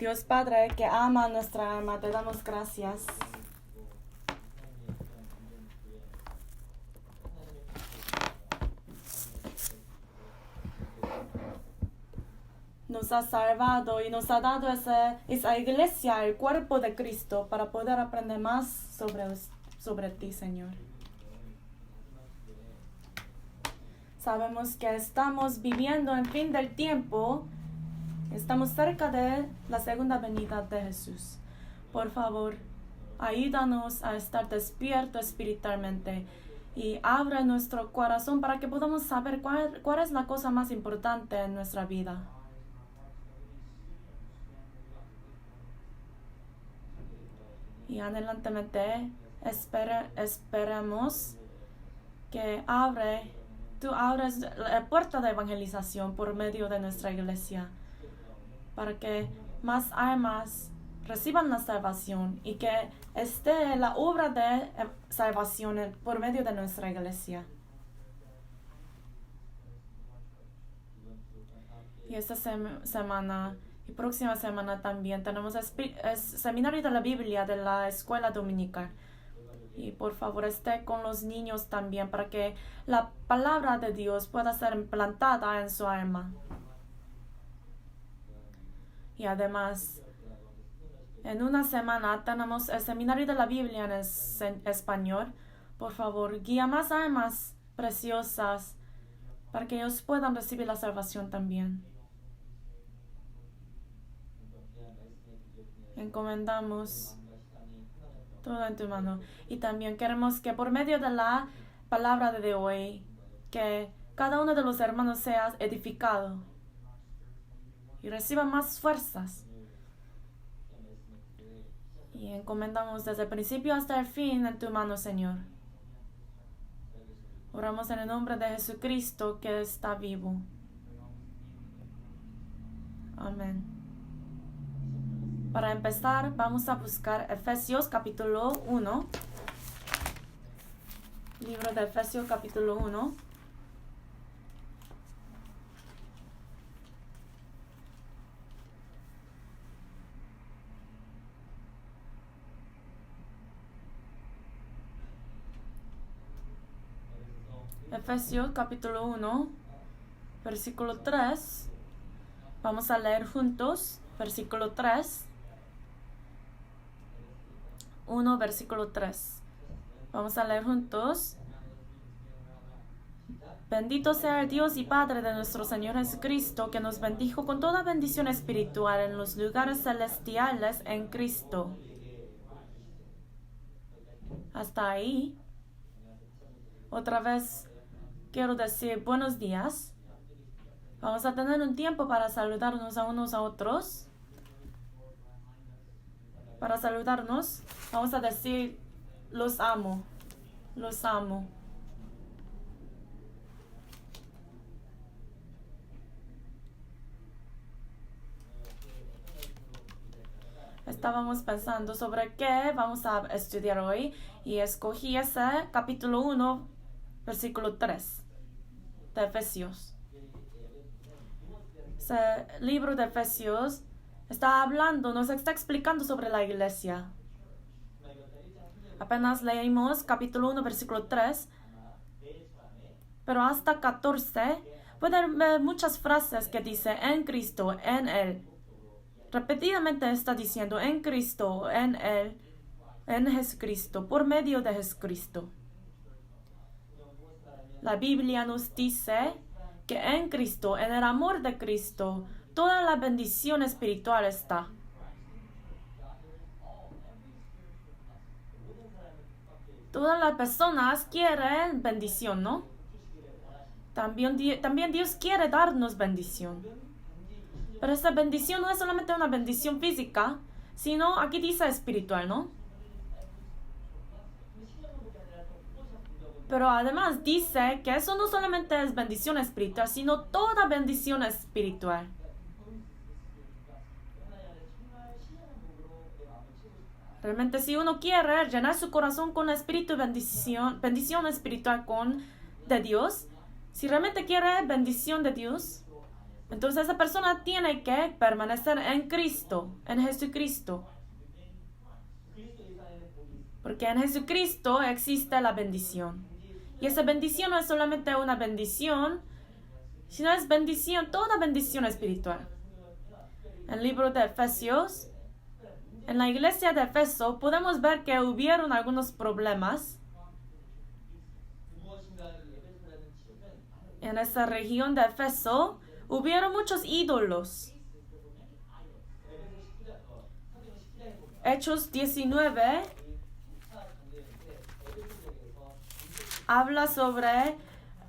Dios Padre que ama nuestra alma, te damos gracias. Nos ha salvado y nos ha dado esa iglesia, el cuerpo de Cristo, para poder aprender más sobre ti, Señor. Sabemos que estamos viviendo en fin del tiempo. Estamos cerca de la segunda venida de Jesús. Por favor, ayúdanos a estar despiertos espiritualmente y abre nuestro corazón para que podamos saber cuál es la cosa más importante en nuestra vida. Y adelantemente esperamos que tú abres la puerta de evangelización por medio de nuestra iglesia, para que más almas reciban la salvación y que esté la obra de salvación por medio de nuestra iglesia. Y esta semana y próxima semana también tenemos el seminario de la Biblia de la escuela dominical. Y por favor esté con los niños también para que la palabra de Dios pueda ser implantada en su alma. Y además, en una semana tenemos el seminario de la Biblia en español. Por favor, guía más almas preciosas para que ellos puedan recibir la salvación también. Encomendamos todo en tu mano. Y también queremos que por medio de la palabra de hoy, que cada uno de los hermanos sea edificado y reciba más fuerzas. Y encomendamos desde el principio hasta el fin en tu mano, Señor. Oramos en el nombre de Jesucristo que está vivo. Amén. Para empezar, vamos a buscar Efesios capítulo 1. Libro de Efesios capítulo 1. Efesios capítulo 1, versículo 3. Vamos a leer juntos, versículo 3. 1, versículo 3. Vamos a leer juntos. Bendito sea el Dios y Padre de nuestro Señor Jesucristo, que nos bendijo con toda bendición espiritual en los lugares celestiales en Cristo. Hasta ahí. Otra vez quiero decir buenos días. Vamos a tener un tiempo para saludarnos a unos a otros. Para saludarnos, vamos a decir, los amo, los amo. Estábamos pensando sobre qué vamos a estudiar hoy y escogí ese capítulo 1, versículo 3 de Efesios. Ese libro de Efesios nos está explicando sobre la iglesia. Apenas leímos capítulo 1, versículo 3, pero hasta 14 pueden ver muchas frases que dice en Cristo, en Él. Repetidamente está diciendo en Cristo, en Él, en Jesucristo, por medio de Jesucristo. La Biblia nos dice que en Cristo, en el amor de Cristo, toda la bendición espiritual está. Todas las personas quieren bendición, ¿no? También Dios quiere darnos bendición. Pero esta bendición no es solamente una bendición física, sino aquí dice espiritual, ¿no? Pero además dice que eso no solamente es bendición espiritual, sino toda bendición espiritual. Realmente si uno quiere llenar su corazón con espíritu bendición espiritual de Dios, si realmente quiere bendición de Dios, Entonces esa persona tiene que permanecer en Cristo, en Jesucristo. Porque en Jesucristo existe la bendición. Y esa bendición no es solamente una bendición, sino es bendición, toda bendición espiritual. En el libro de Efesios, en la iglesia de Efeso, podemos ver que hubieron algunos problemas. En esa región de Efeso, hubieron muchos ídolos. Hechos 19 habla sobre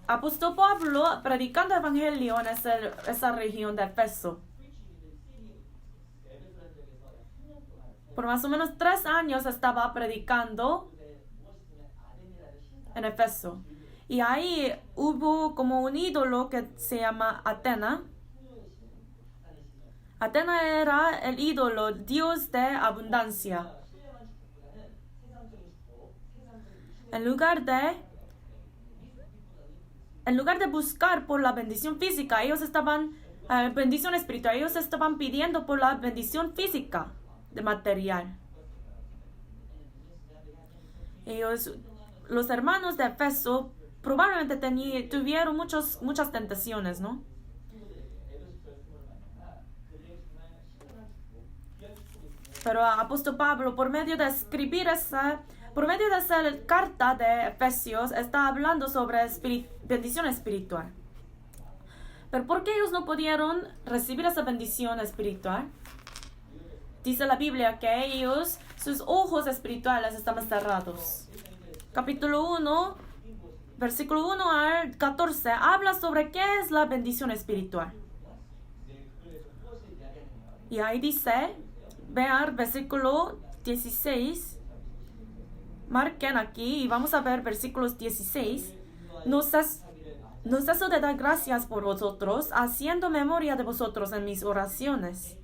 apóstol Pablo predicando el evangelio en esa región de Efeso. Por más o menos 3 años estaba predicando en Efeso. Y ahí hubo como un ídolo que se llama Atena. Atena era el ídolo, dios de abundancia. En lugar de buscar por la bendición física, ellos estaban, bendición espiritual, ellos estaban pidiendo por la bendición física, de material. Los hermanos de Efeso, probablemente tuvieron muchas tentaciones, ¿no? Pero apóstol Pablo, por medio de esa carta de Efesios, está hablando sobre bendición espiritual. Pero ¿por qué ellos no pudieron recibir esa bendición espiritual? Dice la Biblia que sus ojos espirituales estaban cerrados. Capítulo 1, versículo 1 al 14, habla sobre qué es la bendición espiritual. Y ahí dice, vean versículo 16, marquen aquí y vamos a ver versículos 16. No ceso de dar gracias por vosotros, haciendo memoria de vosotros en mis oraciones.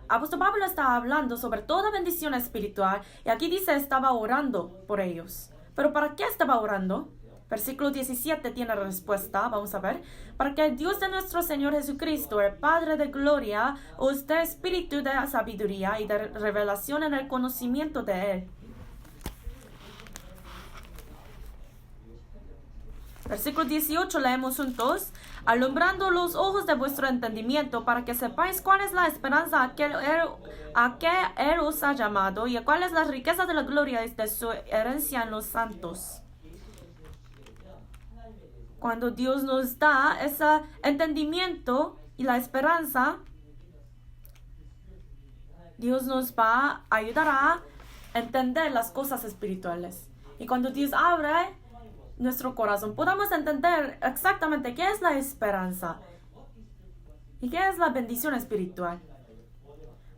Apóstol Pablo está hablando sobre toda bendición espiritual y aquí dice estaba orando por ellos. ¿Pero para qué estaba orando? Versículo 17 tiene respuesta, vamos a ver. Para que el Dios de nuestro Señor Jesucristo, el Padre de gloria, os dé espíritu de sabiduría y de revelación en el conocimiento de Él. Versículo 18 leemos juntos. Alumbrando los ojos de vuestro entendimiento, para que sepáis cuál es la esperanza a que Él os ha llamado, y cuál es la riqueza de la gloria de su herencia en los santos. Cuando Dios nos da ese entendimiento y la esperanza, Dios nos va a ayudar a entender las cosas espirituales. Y cuando Dios abre nuestro corazón, podamos entender exactamente qué es la esperanza y qué es la bendición espiritual.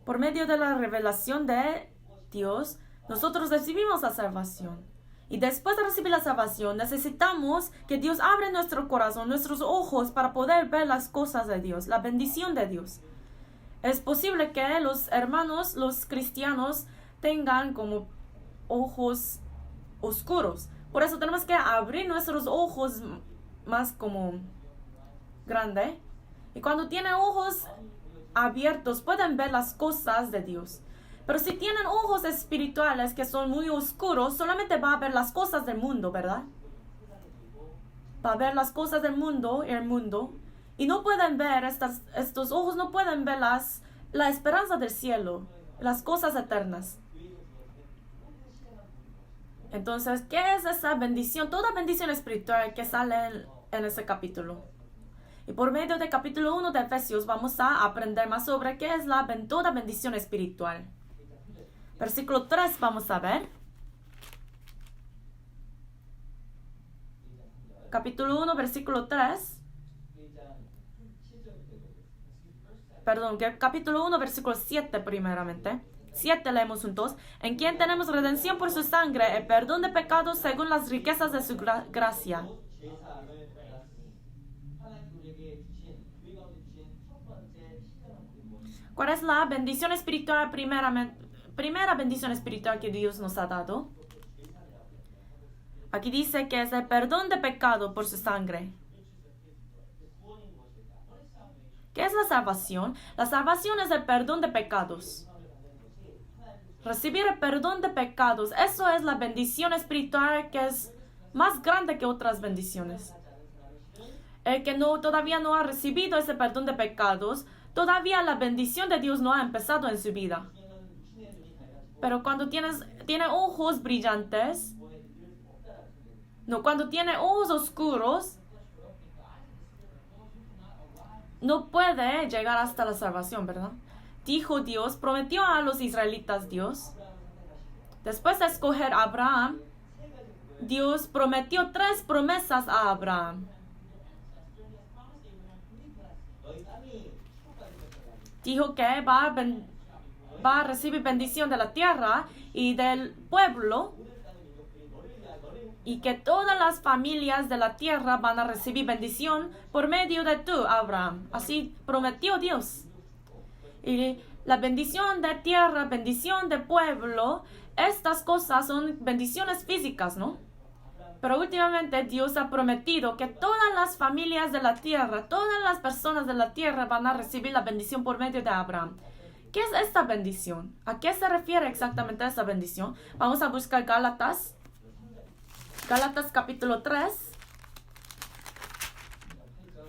Por medio de la revelación de Dios, nosotros recibimos la salvación. Y después de recibir la salvación, necesitamos que Dios abra nuestro corazón, nuestros ojos, para poder ver las cosas de Dios, la bendición de Dios. Es posible que los hermanos, los cristianos, tengan como ojos oscuros. Por eso tenemos que abrir nuestros ojos más como grande. Y cuando tienen ojos abiertos, pueden ver las cosas de Dios. Pero si tienen ojos espirituales que son muy oscuros, solamente va a ver las cosas del mundo, ¿verdad? Va a ver las cosas del mundo y el mundo. Y no pueden ver, estos ojos no pueden ver la esperanza del cielo, las cosas eternas. Entonces, ¿qué es esa bendición? Toda bendición espiritual que sale en ese capítulo. Y por medio del capítulo 1 de Efesios vamos a aprender más sobre qué es toda bendición espiritual. Versículo 3 vamos a ver. Capítulo 1, versículo 3. Perdón, capítulo 1, versículo 7 primeramente. 7 leemos juntos. En quien tenemos redención por su sangre, el perdón de pecados según las riquezas de su gracia. ¿Cuál es la bendición espiritual primera bendición espiritual que Dios nos ha dado? Aquí dice que es el perdón de pecado por su sangre. ¿Qué es la salvación? La salvación es el perdón de pecados. Recibir el perdón de pecados, eso es la bendición espiritual que es más grande que otras bendiciones. El que todavía no ha recibido ese perdón de pecados, todavía la bendición de Dios no ha empezado en su vida. Pero cuando tiene ojos brillantes, cuando tiene ojos oscuros, no puede llegar hasta la salvación, ¿verdad? Dijo Dios, prometió a los israelitas Dios. Después de escoger a Abraham, Dios prometió 3 promesas a Abraham. Dijo que va a recibir bendición de la tierra y del pueblo, y que todas las familias de la tierra van a recibir bendición por medio de tú, Abraham. Así prometió Dios. Y la bendición de tierra, bendición de pueblo, estas cosas son bendiciones físicas, ¿no? Pero últimamente Dios ha prometido que todas las familias de la tierra, todas las personas de la tierra van a recibir la bendición por medio de Abraham. ¿Qué es esta bendición? ¿A qué se refiere exactamente esta bendición? Vamos a buscar Gálatas. Gálatas capítulo 3.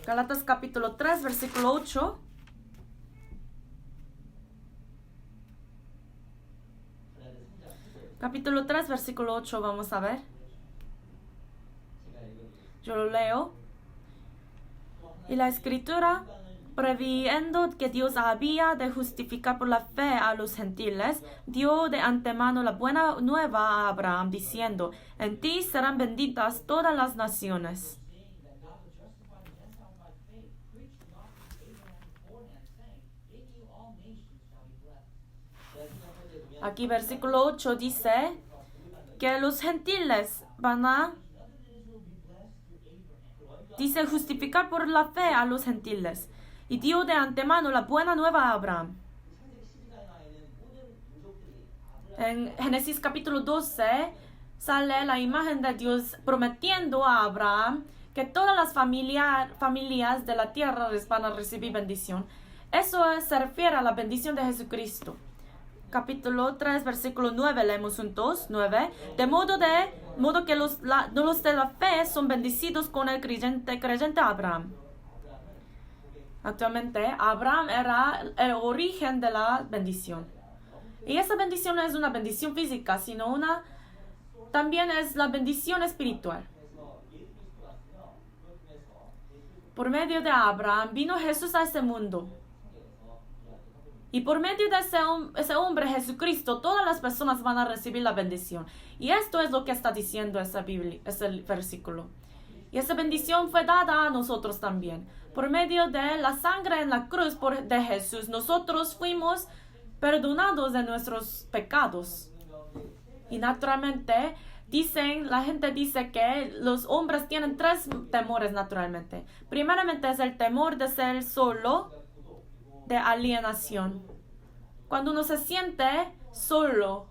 Gálatas capítulo 3, versículo 8. Capítulo 3, versículo 8, vamos a ver. Yo lo leo. Y la Escritura, previendo que Dios había de justificar por la fe a los gentiles, dio de antemano la buena nueva a Abraham, diciendo, en ti serán benditas todas las naciones. Aquí versículo 8 dice que los gentiles van a justificar por la fe a los gentiles. Y dio de antemano la buena nueva a Abraham. En Génesis capítulo 12 sale la imagen de Dios prometiendo a Abraham que todas las familias de la tierra les van a recibir bendición. Eso se refiere a la bendición de Jesucristo. Capítulo 3, versículo 9, leemos juntos, 9. De modo que los de la fe son bendecidos con el creyente Abraham. Actualmente, Abraham era el origen de la bendición. Y esa bendición no es una bendición física, sino también es la bendición espiritual. Por medio de Abraham vino Jesús a este mundo. Y por medio de ese hombre Jesucristo, todas las personas van a recibir la bendición. Y esto es lo que está diciendo ese versículo. Y esa bendición fue dada a nosotros también. Por medio de la sangre en la cruz de Jesús, nosotros fuimos perdonados de nuestros pecados. Y naturalmente, la gente dice que los hombres tienen 3 temores naturalmente. Primeramente es el temor de ser solo, de alienación. Cuando uno se siente solo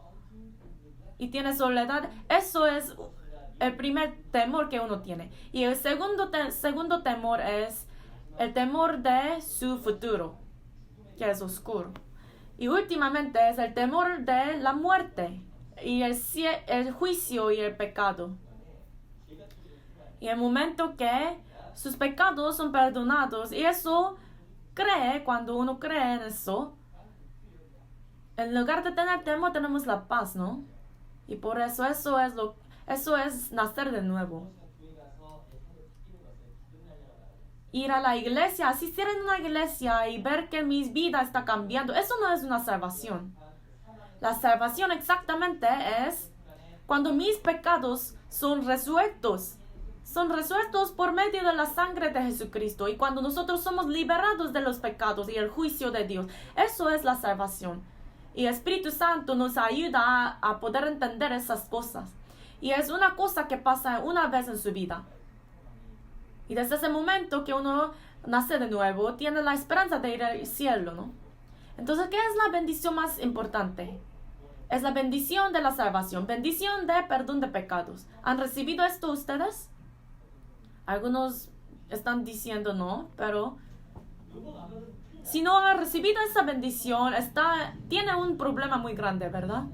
y tiene soledad, eso es el primer temor que uno tiene. Y el segundo temor es el temor de su futuro, que es oscuro. Y últimamente es el temor de la muerte y el juicio y el pecado. Y el momento que sus pecados son perdonados, y eso cuando uno cree en eso, en lugar de tener temor tenemos la paz, ¿no? Y por eso eso es nacer de nuevo. Ir a la iglesia, asistir en una iglesia y ver que mi vida está cambiando, eso no es una salvación. La salvación exactamente es cuando mis pecados son resueltos. Son resueltos por medio de la sangre de Jesucristo. Y cuando nosotros somos liberados de los pecados y el juicio de Dios, eso es la salvación. Y el Espíritu Santo nos ayuda a poder entender esas cosas. Y es una cosa que pasa una vez en su vida. Y desde ese momento que uno nace de nuevo, tiene la esperanza de ir al cielo, ¿no? Entonces, ¿qué es la bendición más importante? Es la bendición de la salvación, bendición de perdón de pecados. ¿Han recibido esto ustedes? Algunos están diciendo no, pero si no han recibido esa bendición, tiene un problema muy grande, ¿verdad?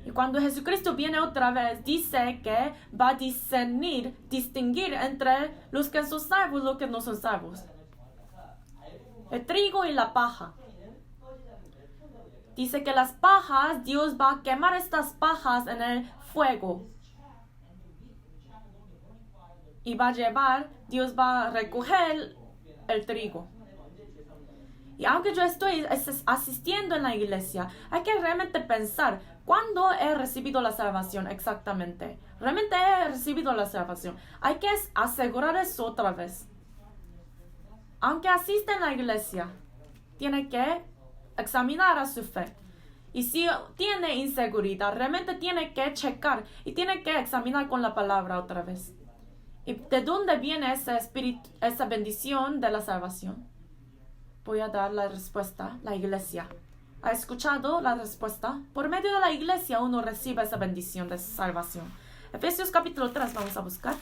Y cuando Jesucristo viene otra vez, dice que va a distinguir entre los que son salvos y los que no son salvos. El trigo y la paja. Dice que las pajas, Dios va a quemar estas pajas en el fuego. Y Dios va a recoger el trigo. Y aunque yo estoy asistiendo en la iglesia, hay que realmente pensar, ¿cuándo he recibido la salvación exactamente? ¿Realmente he recibido la salvación? Hay que asegurar eso otra vez. Aunque asiste en la iglesia, tiene que examinar a su fe. Y si tiene inseguridad, realmente tiene que checar y tiene que examinar con la palabra otra vez. ¿Y de dónde viene esa bendición de la salvación? Voy a dar la respuesta, la iglesia. ¿Ha escuchado la respuesta? Por medio de la iglesia uno recibe esa bendición de salvación. Efesios capítulo 3, vamos a buscar.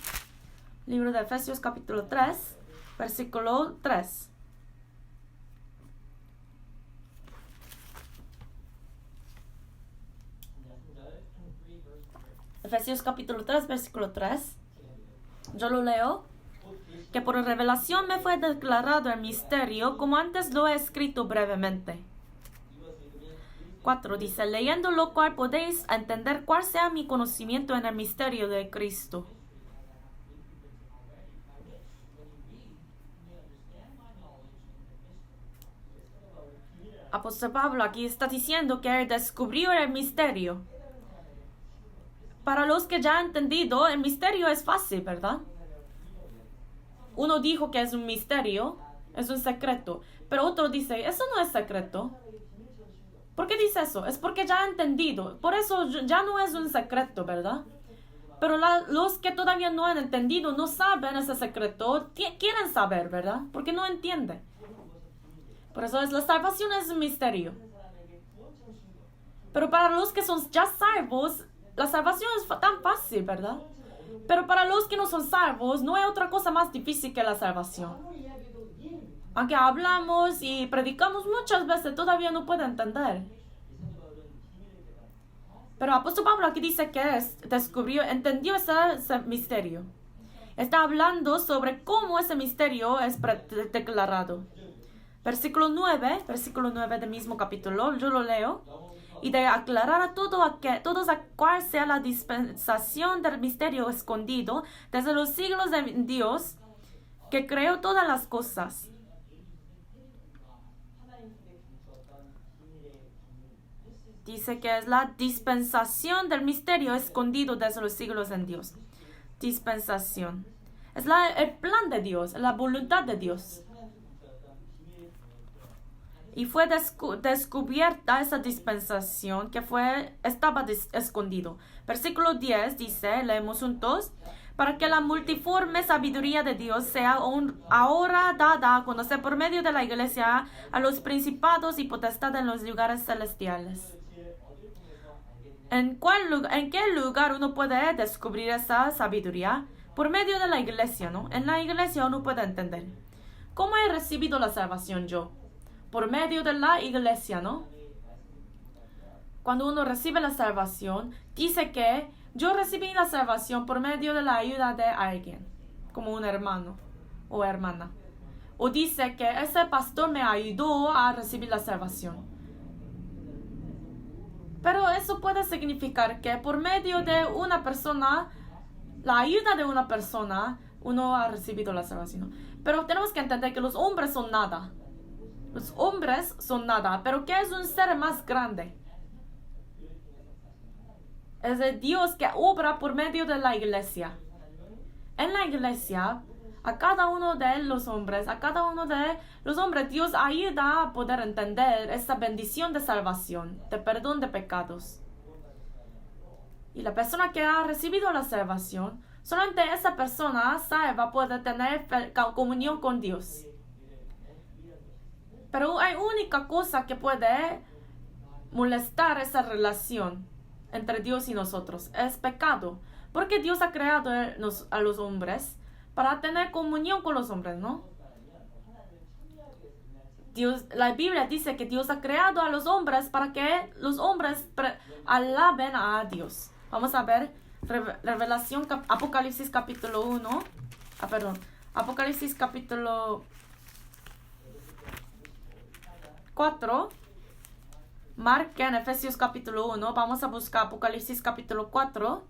Libro de Efesios capítulo 3, versículo 3. Efesios capítulo 3, versículo 3. Yo lo leo. Que por revelación me fue declarado el misterio, como antes lo he escrito brevemente. 4 dice, leyendo lo cual podéis entender cuál sea mi conocimiento en el misterio de Cristo. Apóstol Pablo aquí está diciendo que él descubrió el misterio. Para los que ya han entendido, el misterio es fácil, ¿verdad? Uno dijo que es un misterio, es un secreto, pero otro dice, eso no es secreto. ¿Por qué dice eso? Es porque ya ha entendido, por eso ya no es un secreto, ¿verdad? Pero los que todavía no han entendido, no saben ese secreto, quieren saber, ¿verdad? Porque no entienden. Por eso la salvación es un misterio. Pero para los que son ya salvos, la salvación es tan fácil, ¿verdad? Pero para los que no son salvos, no hay otra cosa más difícil que la salvación. Aunque hablamos y predicamos muchas veces, todavía no pueden entender. Pero apóstol Pablo aquí dice que entendió ese misterio. Está hablando sobre cómo ese misterio es declarado. Versículo 9 del mismo capítulo, yo lo leo. Y de aclarar a todos a cuál sea la dispensación del misterio escondido desde los siglos de Dios, que creó todas las cosas. Dice que es la dispensación del misterio escondido desde los siglos en Dios. Dispensación. Es el plan de Dios, la voluntad de Dios. Y fue descubierta esa dispensación que estaba escondido. Versículo 10 dice, leemos juntos, para que la multiforme sabiduría de Dios sea ahora dada a conocer por medio de la iglesia a los principados y potestades en los lugares celestiales. ¿En qué lugar uno puede descubrir esa sabiduría? Por medio de la iglesia, ¿no? En la iglesia uno puede entender. ¿Cómo he recibido la salvación yo? Por medio de la iglesia, ¿no? Cuando uno recibe la salvación, dice que yo recibí la salvación por medio de la ayuda de alguien, como un hermano o hermana. O dice que ese pastor me ayudó a recibir la salvación. Pero eso puede significar que por medio de una persona, la ayuda de una persona, uno ha recibido la salvación. Pero tenemos que entender que los hombres son nada. Los hombres son nada, pero ¿qué es un ser más grande? Es el Dios que obra por medio de la iglesia. En la iglesia, a cada uno de los hombres, Dios ayuda a poder entender esa bendición de salvación, de perdón de pecados. Y la persona que ha recibido la salvación, solamente esa persona salva puede tener comunión con Dios. Pero hay única cosa que puede molestar esa relación entre Dios y nosotros. Es pecado. Porque Dios ha creado a los hombres para tener comunión con los hombres, ¿no? La Biblia dice que Dios ha creado a los hombres para que los hombres alaben a Dios. Vamos a ver Apocalipsis capítulo 1. Apocalipsis capítulo 4. Marquen Efesios capítulo 1. Vamos a buscar Apocalipsis capítulo 4.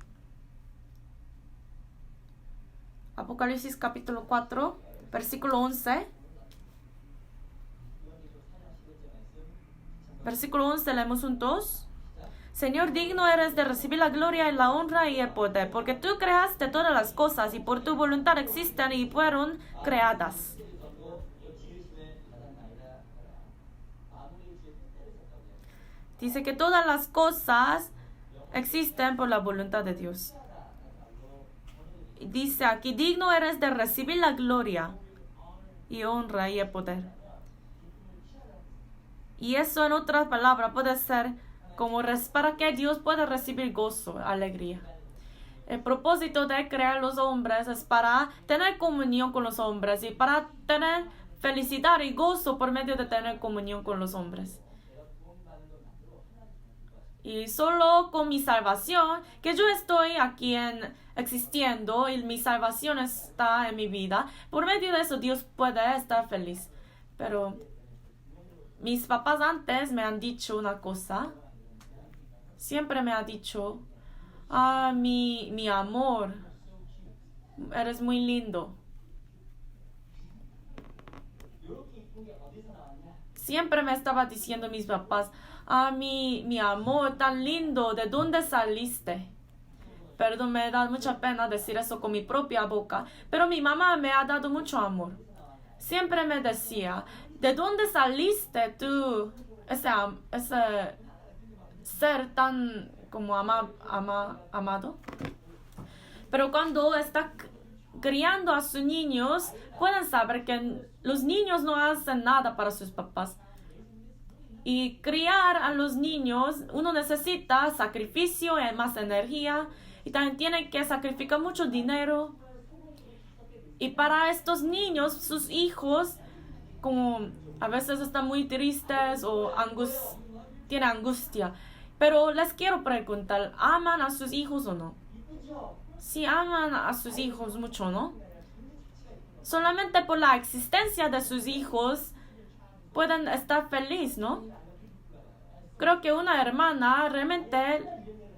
Apocalipsis capítulo 4, versículo 11. Versículo 11, leemos juntos. Señor, digno eres de recibir la gloria y la honra y el poder, porque tú creaste todas las cosas y por tu voluntad existen y fueron creadas. Dice que todas las cosas existen por la voluntad de Dios. Dice aquí, digno eres de recibir la gloria y honra y el poder. Y eso en otras palabras puede ser como para que Dios pueda recibir gozo, alegría. El propósito de crear los hombres es para tener comunión con los hombres y para tener felicidad y gozo por medio de tener comunión con los hombres. Y solo con mi salvación, que yo estoy aquí existiendo y mi salvación está en mi vida, por medio de eso Dios puede estar feliz. Pero mis papás antes me han dicho una cosa. Siempre me ha dicho, mi amor, eres muy lindo. Siempre me estaba diciendo mis papás, mi amor, tan lindo, ¿de dónde saliste? Perdón, me da mucha pena decir eso con mi propia boca, pero mi mamá me ha dado mucho amor. Siempre me decía, ¿de dónde saliste tú? Ese ser tan como amado. Pero cuando está criando a sus niños, pueden saber que los niños no hacen nada para sus papás. Y criar a los niños, uno necesita sacrificio y más energía. Y también tiene que sacrificar mucho dinero. Y para estos niños, sus hijos, como a veces están muy tristes o tienen angustia. Pero les quiero preguntar, ¿aman a sus hijos o no? Sí, aman a sus hijos mucho, ¿no? Solamente por la existencia de sus hijos pueden estar felices, ¿no? Creo que una hermana realmente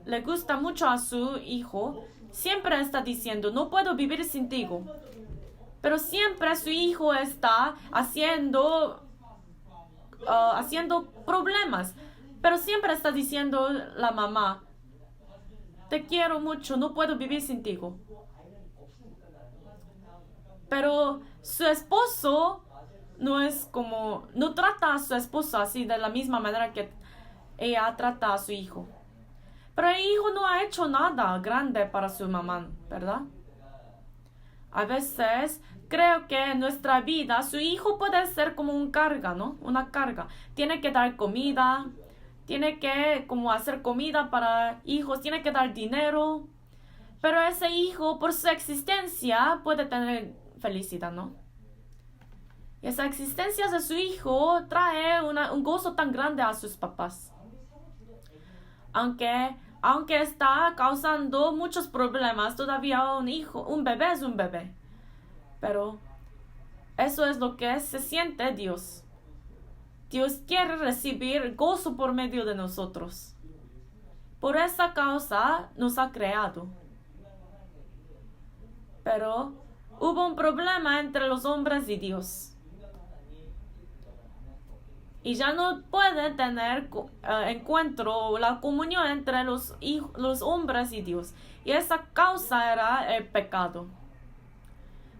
le gusta mucho a su hijo. Siempre está diciendo, no puedo vivir sin ti. Pero siempre su hijo está haciendo problemas. Pero siempre está diciendo la mamá, te quiero mucho, no puedo vivir sin ti. Pero su esposo no trata a su esposo así de la misma manera que ella trata a su hijo. Pero el hijo no ha hecho nada grande para su mamá, ¿verdad? A veces creo que en nuestra vida su hijo puede ser como una carga, ¿no? Una carga. Tiene que dar comida, tiene que como hacer comida para hijos, tiene que dar dinero. Pero ese hijo, por su existencia, puede tener felicidad, ¿no? Y esa existencia de su hijo trae un gozo tan grande a sus papás. Aunque está causando muchos problemas, todavía un bebé es un bebé. Pero eso es lo que se siente Dios. Dios quiere recibir gozo por medio de nosotros. Por esa causa nos ha creado. Pero hubo un problema entre los hombres y Dios. Y ya no puede tener encuentro o la comunión entre los hombres y Dios. Y esa causa era el pecado.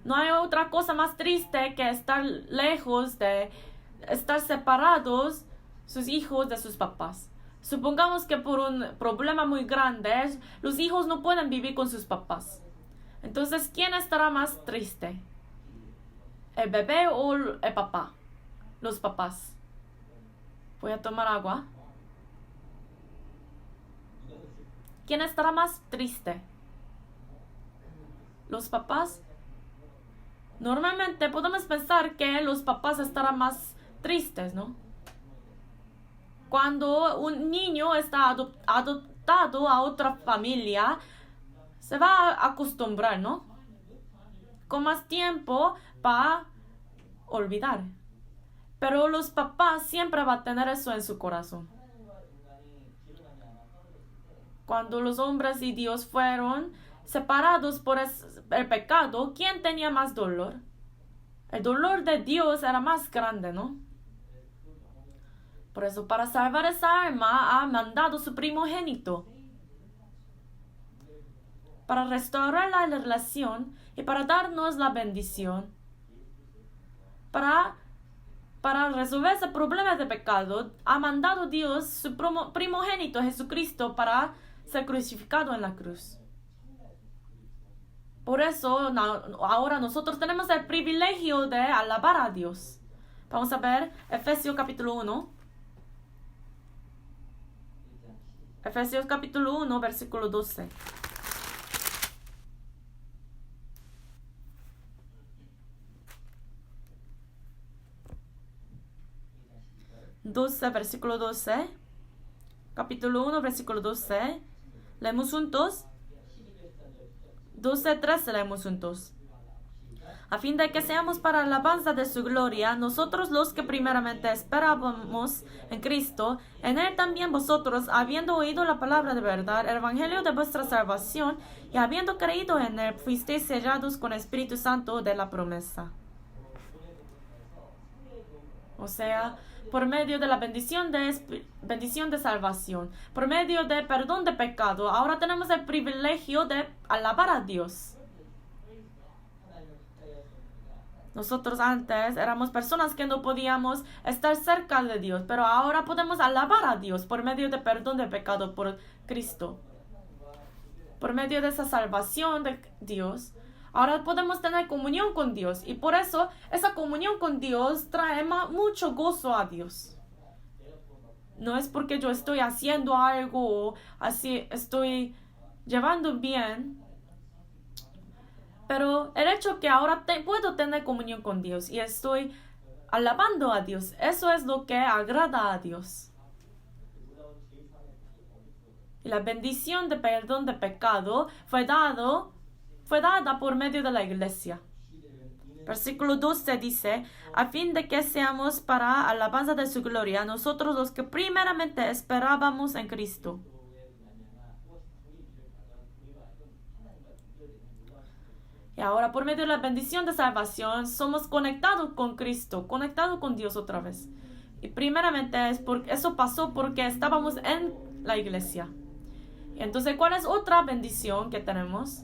No hay otra cosa más triste que estar lejos estar separados sus hijos de sus papás. Supongamos que por un problema muy grande, los hijos no pueden vivir con sus papás. Entonces, ¿quién estará más triste? ¿El bebé o el papá? Los papás. Voy a tomar agua. ¿quién estará más triste? ¿Los papás? Normalmente podemos pensar que los papás estarán más tristes, ¿no? Cuando un niño está adoptado a otra familia, se va a acostumbrar, ¿no? Con más tiempo va a olvidar. Pero los papás siempre van a tener eso en su corazón. Cuando los hombres y Dios fueron separados por el pecado, ¿quién tenía más dolor? El dolor de Dios era más grande, ¿no? Por eso, para salvar esa alma, ha mandado su primogénito. Para restaurar la relación y para darnos la bendición. Para resolver ese problema de pecado, ha mandado Dios su primogénito Jesucristo para ser crucificado en la cruz. Por eso, ahora nosotros tenemos el privilegio de alabar a Dios. Vamos a ver Efesios capítulo 1. Efesios capítulo 1, versículo 12. Versículo 12. Capítulo 1, versículo 12. Leemos juntos. 12, 13 leemos juntos. A fin de que seamos para alabanza de su gloria, nosotros los que primeramente esperábamos en Cristo, en Él también vosotros, habiendo oído la palabra de verdad, el evangelio de vuestra salvación, y habiendo creído en Él, fuisteis sellados con Espíritu Santo de la promesa. O sea, por medio de la bendición de salvación, por medio de perdón de pecado, ahora tenemos el privilegio de alabar a Dios. Nosotros antes éramos personas que no podíamos estar cerca de Dios, pero ahora podemos alabar a Dios por medio de perdón de pecado por Cristo. Por medio de esa salvación de Dios, ahora podemos tener comunión con Dios. Y por eso esa comunión con Dios trae mucho gozo a Dios. No es porque yo estoy haciendo algo o así estoy llevando bien. Pero el hecho que ahora puedo tener comunión con Dios y estoy alabando a Dios, eso es lo que agrada a Dios. Y la bendición de perdón de pecado fue dada por medio de la iglesia. Versículo 12 dice, a fin de que seamos para alabanza de su gloria, nosotros los que primeramente esperábamos en Cristo. Y ahora por medio de la bendición de salvación somos conectados con Cristo, conectados con Dios otra vez. Y primeramente eso pasó porque estábamos en la iglesia. Y entonces, ¿cuál es otra bendición que tenemos?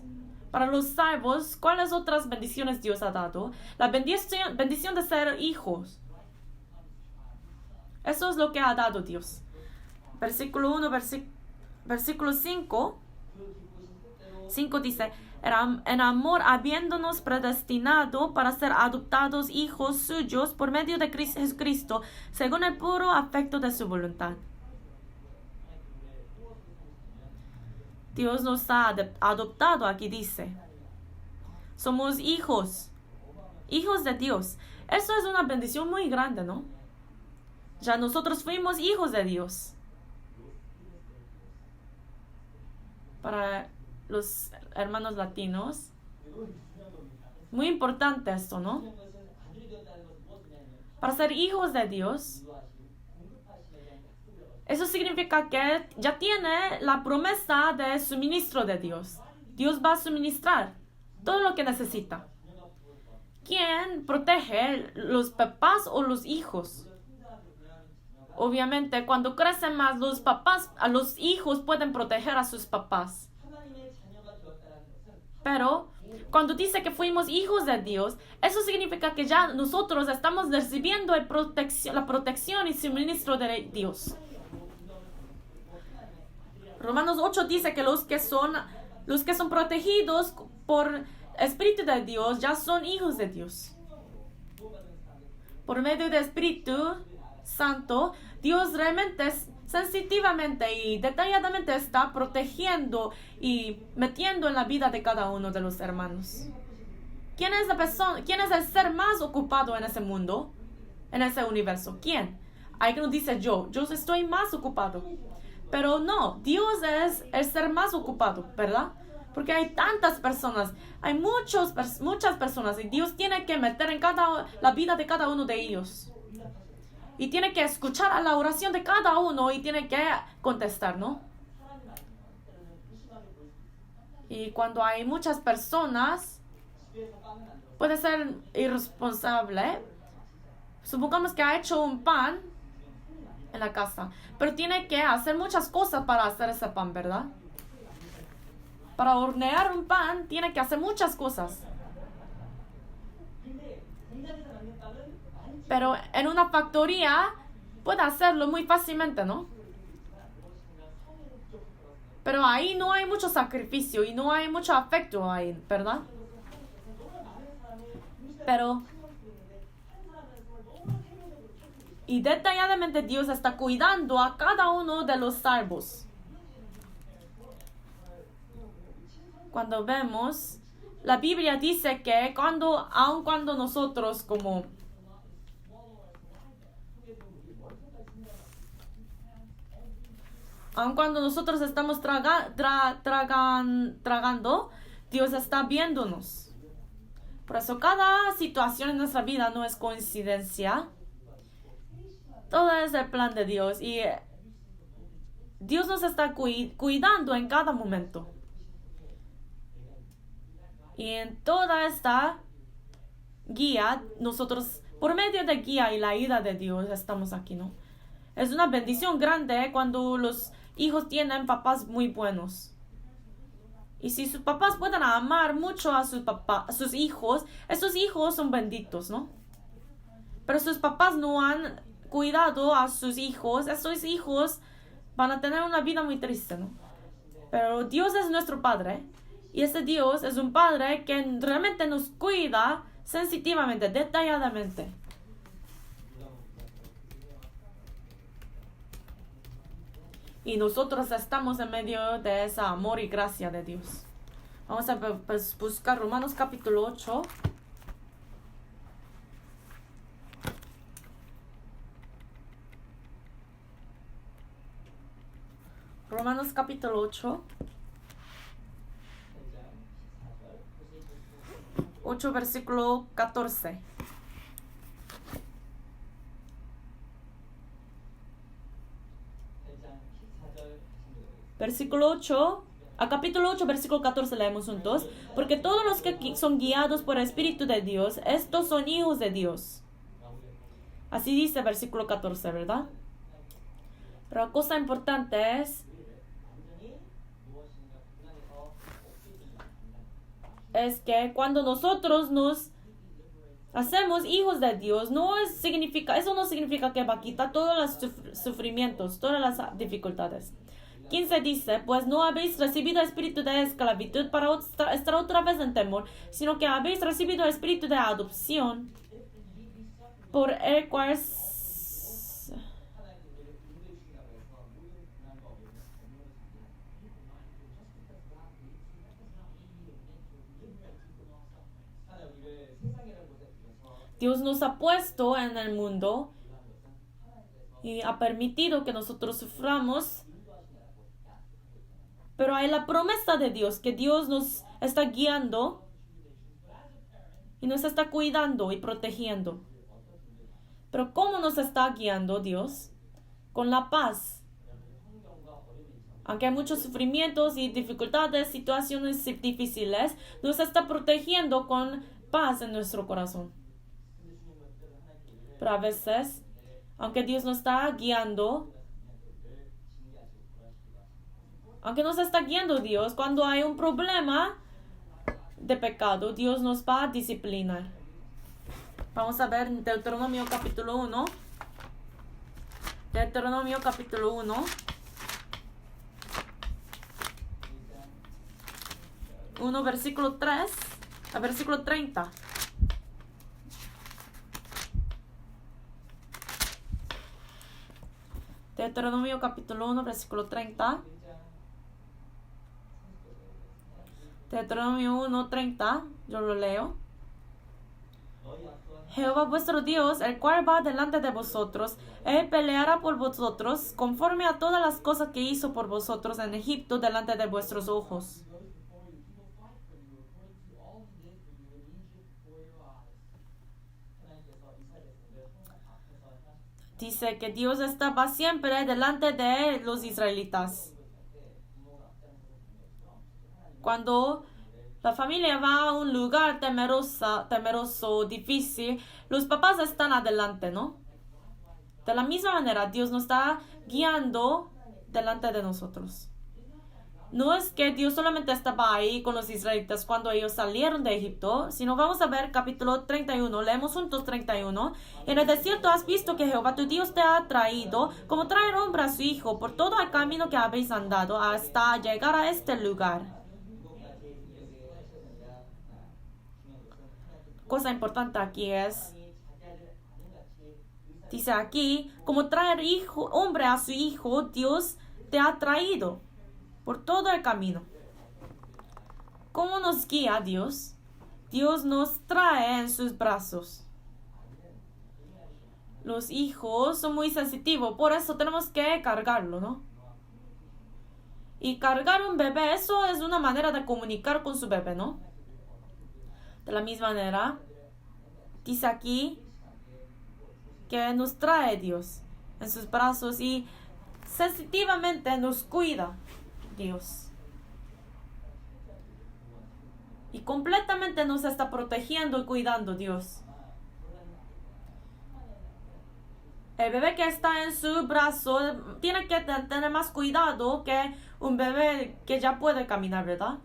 Para los salvos, ¿cuáles otras bendiciones Dios ha dado? La bendición de ser hijos. Eso es lo que ha dado Dios. Versículo 1, versículo 5. 5 dice, en amor habiéndonos predestinado para ser adoptados hijos suyos por medio de Jesucristo, según el puro afecto de su voluntad. Dios nos ha adoptado, aquí dice. Somos hijos de Dios. Eso es una bendición muy grande, ¿no? Ya nosotros fuimos hijos de Dios. Para los hermanos latinos, muy importante esto, ¿no? Para ser hijos de Dios, eso significa que ya tiene la promesa de suministro de Dios. Dios va a suministrar todo lo que necesita. ¿Quién protege? ¿Los papás o los hijos? Obviamente, cuando crecen más los papás, a los hijos pueden proteger a sus papás. Pero cuando dice que fuimos hijos de Dios, eso significa que ya nosotros estamos recibiendo la protección y suministro de Dios. Romanos 8 dice que los que son protegidos por Espíritu de Dios ya son hijos de Dios. Por medio del Espíritu Santo, Dios realmente sensitivamente y detalladamente está protegiendo y metiendo en la vida de cada uno de los hermanos. ¿Quién es la persona, quién es el ser más ocupado en ese mundo, en ese universo? ¿Quién? Hay que nos dice yo estoy más ocupado. Pero no, Dios es el ser más ocupado, ¿verdad? Porque hay tantas personas, hay muchas personas y Dios tiene que meter en la vida de cada uno de ellos. Y tiene que escuchar a la oración de cada uno y tiene que contestar, ¿no? Y cuando hay muchas personas, puede ser irresponsable. Supongamos que ha hecho un pan en la casa, pero tiene que hacer muchas cosas para hacer ese pan, ¿verdad? Para hornear un pan tiene que hacer muchas cosas. Pero en una factoría puede hacerlo muy fácilmente, ¿no? Pero ahí no hay mucho sacrificio y no hay mucho afecto ahí, ¿verdad? Pero y detalladamente Dios está cuidando a cada uno de los salvos. Cuando vemos, la Biblia dice que aun cuando nosotros estamos tragando, Dios está viéndonos. Por eso cada situación en nuestra vida no es coincidencia. Todo es el plan de Dios y Dios nos está cuidando en cada momento. Y en toda esta guía, nosotros, por medio de guía y la ayuda de Dios, estamos aquí, ¿no? Es una bendición grande cuando los hijos tienen papás muy buenos. Y si sus papás pueden amar mucho a sus hijos, esos hijos son benditos, ¿no? Pero sus papás no han cuidado a sus hijos, esos hijos van a tener una vida muy triste, ¿no? Pero Dios es nuestro Padre. Y ese Dios es un Padre que realmente nos cuida sensitivamente, detalladamente. Y nosotros estamos en medio de ese amor y gracia de Dios. Vamos a buscar Romanos capítulo 8. Romanos capítulo 8. 8 versículo 14. Versículo 8, a capítulo 8, versículo 14 leemos juntos. Porque todos los que son guiados por el Espíritu de Dios, estos son hijos de Dios. Así dice versículo 14, ¿verdad? Pero la cosa importante es que cuando nosotros nos hacemos hijos de Dios, eso no significa que va a quitar todos los sufrimientos, todas las dificultades. 15 dice, pues no habéis recibido espíritu de esclavitud para estar otra vez en temor, sino que habéis recibido el espíritu de adopción, por el cual Dios nos ha puesto en el mundo y ha permitido que nosotros suframos. Pero hay la promesa de Dios, que Dios nos está guiando y nos está cuidando y protegiendo. Pero ¿cómo nos está guiando Dios? Con la paz. Aunque hay muchos sufrimientos y dificultades, situaciones difíciles, nos está protegiendo con paz en nuestro corazón. Pero a veces, aunque Dios nos está guiando, aunque nos está guiando Dios, cuando hay un problema de pecado, Dios nos va a disciplinar. Vamos a ver Deuteronomio capítulo 1. Deuteronomio capítulo 1. 1 versículo 3 a versículo 30. Deuteronomio capítulo 1, versículo 30. Deuteronomio 1, 30. Yo lo leo. Jehová vuestro Dios, el cual va delante de vosotros, él peleará por vosotros, conforme a todas las cosas que hizo por vosotros en Egipto delante de vuestros ojos. Dice que Dios estaba siempre delante de los israelitas. Cuando la familia va a un lugar temeroso, difícil, los papás están adelante, ¿no? De la misma manera, Dios nos está guiando delante de nosotros. No es que Dios solamente estaba ahí con los israelitas cuando ellos salieron de Egipto, sino vamos a ver capítulo 31, leemos juntos 31. En el desierto has visto que Jehová tu Dios te ha traído, como traer hombre a su hijo, por todo el camino que habéis andado, hasta llegar a este lugar. Cosa importante aquí es, dice aquí, como traer hombre a su hijo, Dios te ha traído por todo el camino. ¿Cómo nos guía Dios? Dios nos trae en sus brazos. Los hijos son muy sensitivos, por eso tenemos que cargarlo, ¿no? Y cargar un bebé, eso es una manera de comunicar con su bebé, ¿no? De la misma manera, dice aquí que nos trae Dios en sus brazos y sensitivamente nos cuida Dios. Y completamente nos está protegiendo y cuidando Dios. El bebé que está en su brazo tiene que tener más cuidado que un bebé que ya puede caminar, ¿verdad?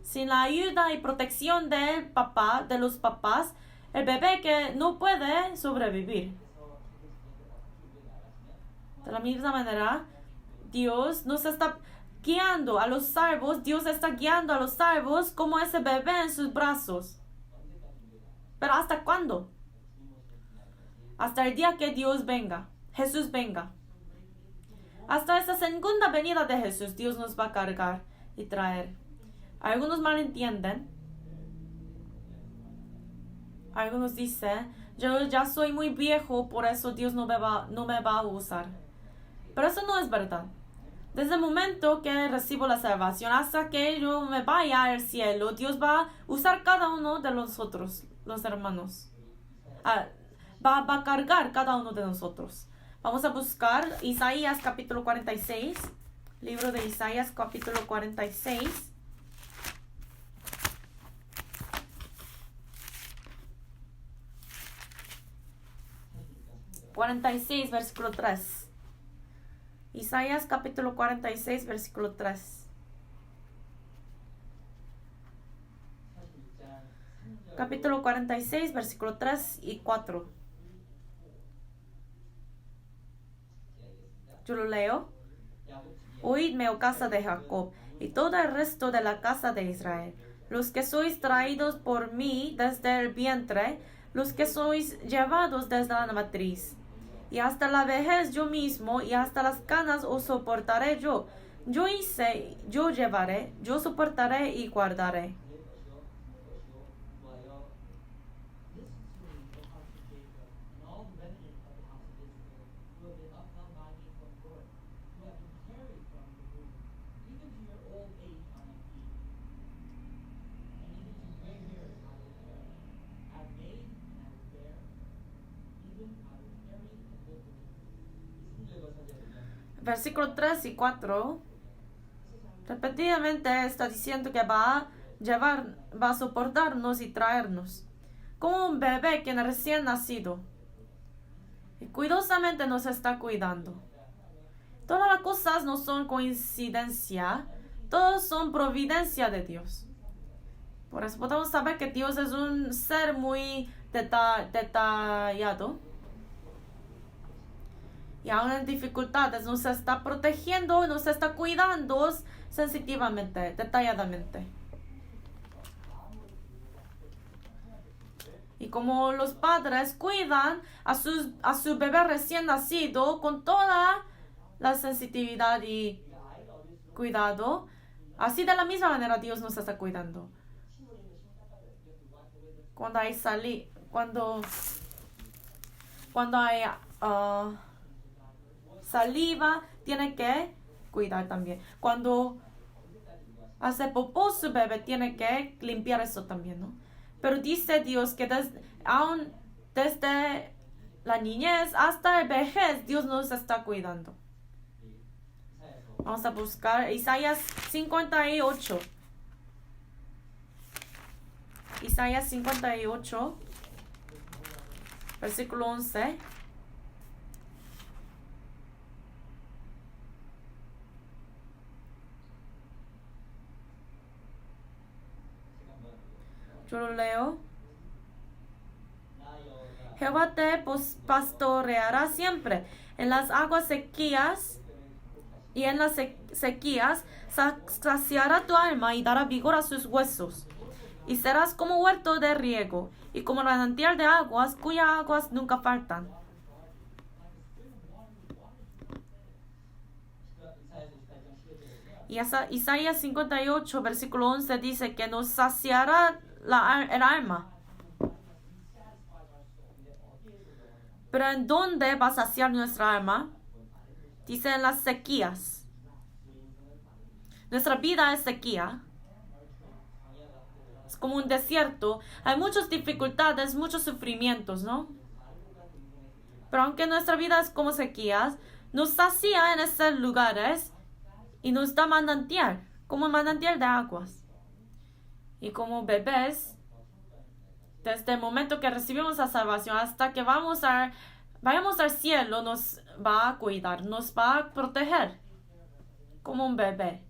Sin la ayuda y protección del papá, de los papás, el bebé que no puede sobrevivir. De la misma manera, Dios nos está guiando a los salvos. Dios está guiando a los salvos como ese bebé en sus brazos. ¿Pero hasta cuándo? Hasta el día que Dios venga, Jesús venga. Hasta esa segunda venida de Jesús, Dios nos va a cargar y traer. Algunos malentienden. Algunos dicen, yo ya soy muy viejo, por eso Dios no me va a usar. Pero eso no es verdad. Desde el momento que recibo la salvación hasta que yo me vaya al cielo, Dios va a usar cada uno de nosotros, los hermanos. Va a cargar cada uno de nosotros. Vamos a buscar Isaías capítulo 46. Libro de Isaías capítulo 46. 46, versículo 3. Isaías capítulo 46, versículo 3. Capítulo 46, versículo 3 y 4. Yo lo leo. Oídme, oh casa de Jacob, y todo el resto de la casa de Israel, los que sois traídos por mí desde el vientre, los que sois llevados desde la matriz. Y hasta la vejez yo mismo, y hasta las canas os soportaré yo. Yo hice, yo llevaré, yo soportaré y guardaré. Versículo 3 y 4, repetidamente está diciendo que va a soportarnos y traernos, como un bebé que recién nacido. Y cuidadosamente nos está cuidando. Todas las cosas no son coincidencia, todos son providencia de Dios. Por eso podemos saber que Dios es un ser muy detallado. Y aún en dificultades nos está protegiendo, nos está cuidando sensitivamente, detalladamente. Y como los padres cuidan a su bebé recién nacido con toda la sensitividad y cuidado, así de la misma manera Dios nos está cuidando. Cuando hay saliva, tiene que cuidar también. Cuando hace popó su bebé, tiene que limpiar eso también, ¿no? Pero dice Dios que aún desde la niñez hasta el vejez, Dios nos está cuidando. Vamos a buscar Isaías 58. Isaías 58, versículo 11. Yo lo leo. Jehová te pastoreará siempre en las aguas sequías y en las sequías saciará tu alma y dará vigor a sus huesos. Y serás como huerto de riego y como manantial de aguas cuyas aguas nunca faltan. Y Isaías 58, versículo 11 dice que nos saciará el alma. Pero ¿en dónde va a saciar nuestra alma? Dice en las sequías. Nuestra vida es sequía. Es como un desierto. Hay muchas dificultades, muchos sufrimientos, ¿no? Pero aunque nuestra vida es como sequías, nos sacia en esos lugares y nos da manantial, como un manantial de aguas. Y como bebés, desde el momento que recibimos la salvación hasta que vayamos al cielo, nos va a cuidar, nos va a proteger, como un bebé.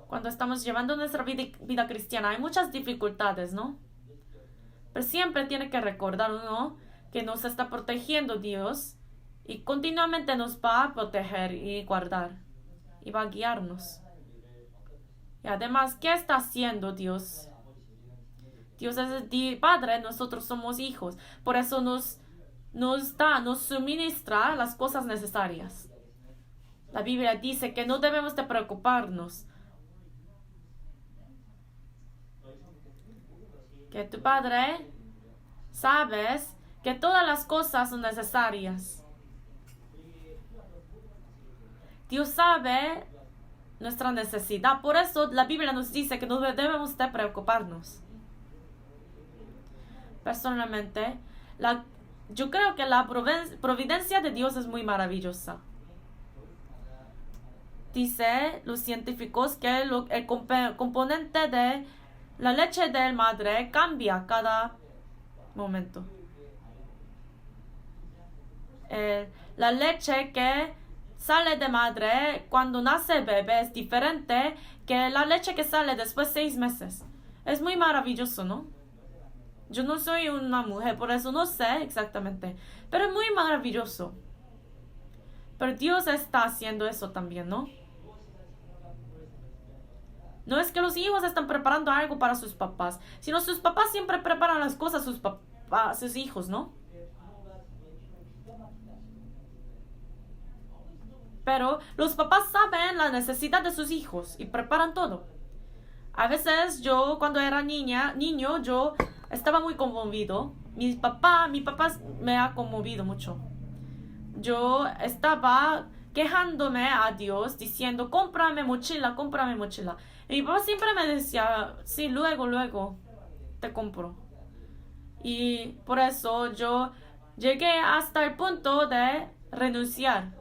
Cuando estamos llevando nuestra vida cristiana, hay muchas dificultades, ¿no? Pero siempre tiene que recordar uno que nos está protegiendo Dios y continuamente nos va a proteger y guardar y va a guiarnos. Y además, ¿qué está haciendo Dios? Dios es el Padre, nosotros somos hijos. Por eso nos suministra las cosas necesarias. La Biblia dice que no debemos de preocuparnos. Que tu Padre sabes que todas las cosas son necesarias. Dios sabe nuestra necesidad. Por eso la Biblia nos dice que no debemos de preocuparnos. Personalmente, yo creo que la providencia de Dios es muy maravillosa. Dice los científicos que el componente de la leche de madre cambia cada momento. La leche que sale de madre cuando nace el bebé es diferente que la leche que sale después de 6 meses. Es muy maravilloso, ¿no? Yo no soy una mujer, por eso no sé exactamente. Pero es muy maravilloso. Pero Dios está haciendo eso también, ¿no? No es que los hijos están preparando algo para sus papás, sino sus papás siempre preparan las cosas a sus hijos, ¿no? Pero los papás saben la necesidad de sus hijos y preparan todo. A veces yo, cuando era niño, yo estaba muy conmovido. Mi papá me ha conmovido mucho. Yo estaba quejándome a Dios, diciendo, cómprame mochila. Y mi papá siempre me decía, sí, luego te compro. Y por eso yo llegué hasta el punto de renunciar.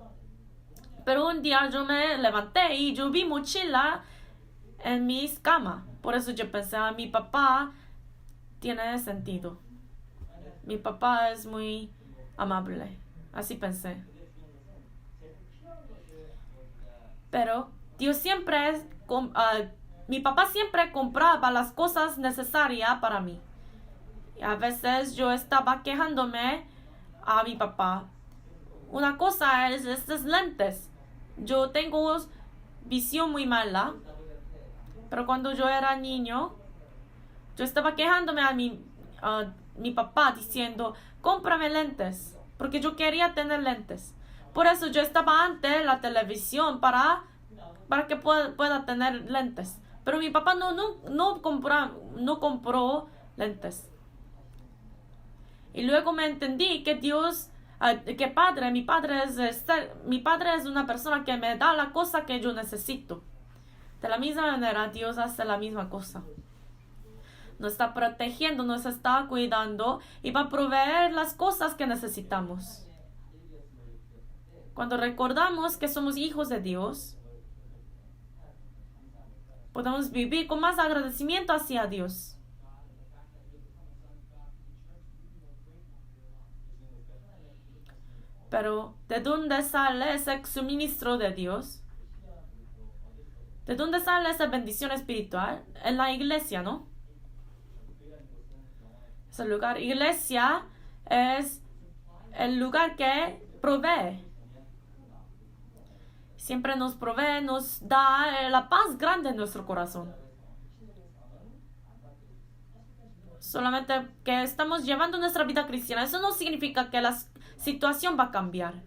Pero un día yo me levanté y yo vi mochila en mi cama. Por eso yo pensé, mi papá tiene sentido. Mi papá es muy amable. Así pensé. Pero Dios mi papá siempre compraba las cosas necesarias para mí. Y a veces yo estaba quejándome a mi papá. Una cosa es estas lentes. Yo tengo visión muy mala. Pero cuando yo era niño, yo estaba quejándome a mi papá diciendo, cómprame lentes, porque yo quería tener lentes. Por eso yo estaba ante la televisión para que pueda tener lentes. Pero mi papá no compró lentes. Y luego me entendí que mi padre es una persona que me da la cosa que yo necesito. De la misma manera, Dios hace la misma cosa. Nos está protegiendo, nos está cuidando y va a proveer las cosas que necesitamos. Cuando recordamos que somos hijos de Dios, podemos vivir con más agradecimiento hacia Dios. Pero, ¿de dónde sale ese suministro de Dios? ¿De dónde sale esa bendición espiritual? En la iglesia, ¿no? Ese lugar. Iglesia es el lugar que provee. Siempre nos provee, nos da la paz grande en nuestro corazón. Solamente que estamos llevando nuestra vida cristiana. Eso no significa que la situación va a cambiar.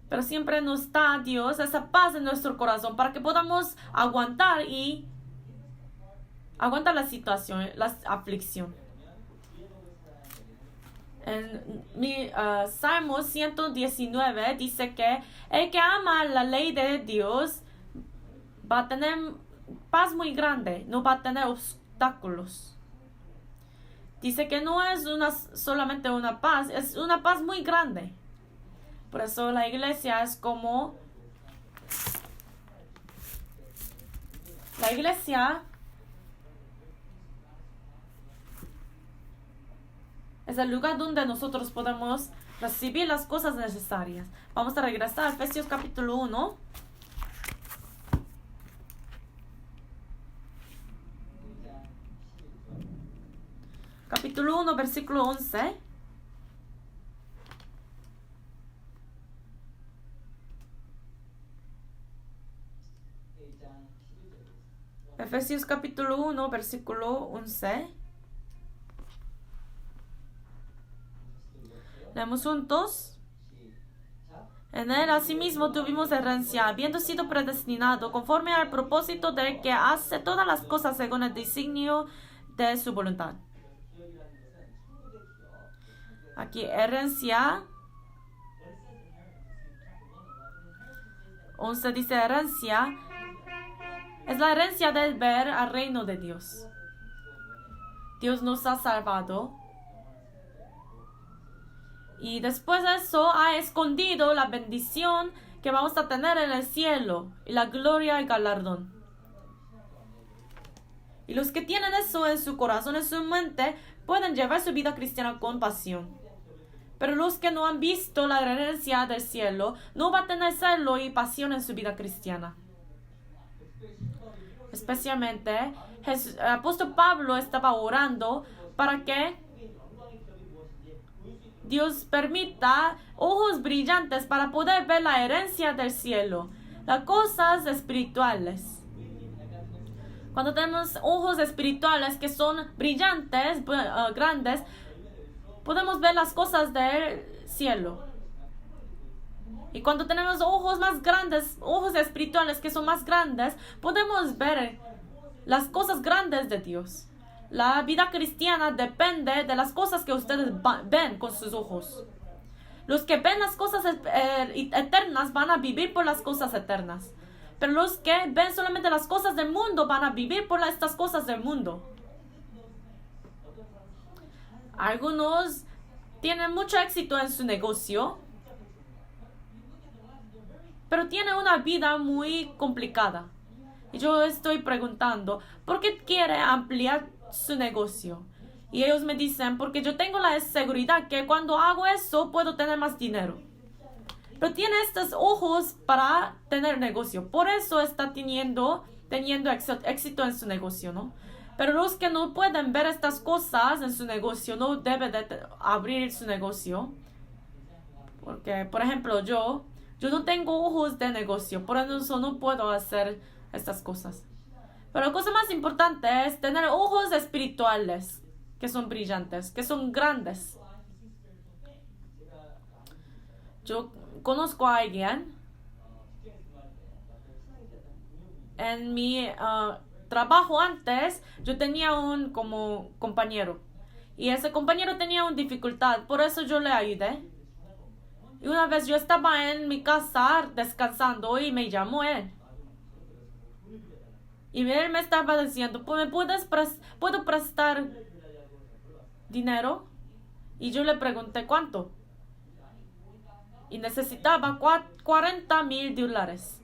Pero siempre nos da Dios esa paz en nuestro corazón para que podamos aguantar la situación, la aflicción. En Salmo 119 dice que el que ama la ley de Dios va a tener paz muy grande, no va a tener obstáculos. Dice que no es solamente una paz, es una paz muy grande. Por eso la iglesia es como... La iglesia es el lugar donde nosotros podemos recibir las cosas necesarias. Vamos a regresar a Efesios capítulo 1. Capítulo 1, versículo 11. Efesios capítulo 1, versículo 11. Leemos juntos. En él asimismo tuvimos herencia, habiendo sido predestinado conforme al propósito del que hace todas las cosas según el designio de su voluntad. Aquí, herencia. 11 dice herencia. Es la herencia del ver al reino de Dios. Dios nos ha salvado. Y después de eso ha escondido la bendición que vamos a tener en el cielo. Y la gloria y galardón. Y los que tienen eso en su corazón, en su mente, pueden llevar su vida cristiana con pasión. Pero los que no han visto la herencia del cielo, no van a tener celo y pasión en su vida cristiana. Especialmente, el apóstol Pablo estaba orando para que Dios permita ojos brillantes para poder ver la herencia del cielo, las cosas espirituales. Cuando tenemos ojos espirituales que son brillantes, grandes, podemos ver las cosas del cielo. Y cuando tenemos ojos más grandes, ojos espirituales que son más grandes, podemos ver las cosas grandes de Dios. La vida cristiana depende de las cosas que ustedes ven con sus ojos. Los que ven las cosas eternas van a vivir por las cosas eternas. Pero los que ven solamente las cosas del mundo van a vivir por estas cosas del mundo. Algunos tienen mucho éxito en su negocio, pero tienen una vida muy complicada. Y yo estoy preguntando, ¿por qué quiere ampliar su negocio? Y ellos me dicen, porque yo tengo la seguridad que cuando hago eso puedo tener más dinero. Pero tiene estos ojos para tener negocio. Por eso está teniendo éxito en su negocio, ¿no? Pero los que no pueden ver estas cosas en su negocio no deben de abrir su negocio. Porque, por ejemplo, yo no tengo ojos de negocio. Por eso no puedo hacer estas cosas. Pero la cosa más importante es tener ojos espirituales. que son brillantes, que son grandes. Yo conozco a alguien en mi trabajo antes. Yo tenía un como compañero y ese compañero tenía una dificultad, por eso yo le ayudé. Y una vez yo estaba en mi casa descansando y me llamó él. Y él me estaba diciendo, ¿puedo prestar dinero? Y yo le pregunté cuánto. Y necesitaba $40,000.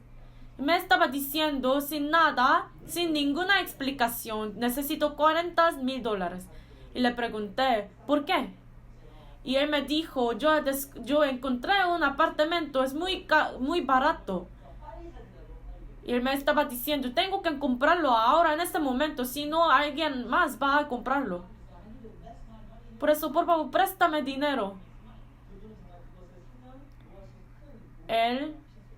Y me estaba diciendo sin nada, sin ninguna explicación, necesito $40,000. Y le pregunté, ¿por qué? Y él me dijo, yo encontré un apartamento, es muy barato. Y él me estaba diciendo, tengo que comprarlo ahora, en este momento, si no alguien más va a comprarlo. Por eso, por favor, préstame dinero. Él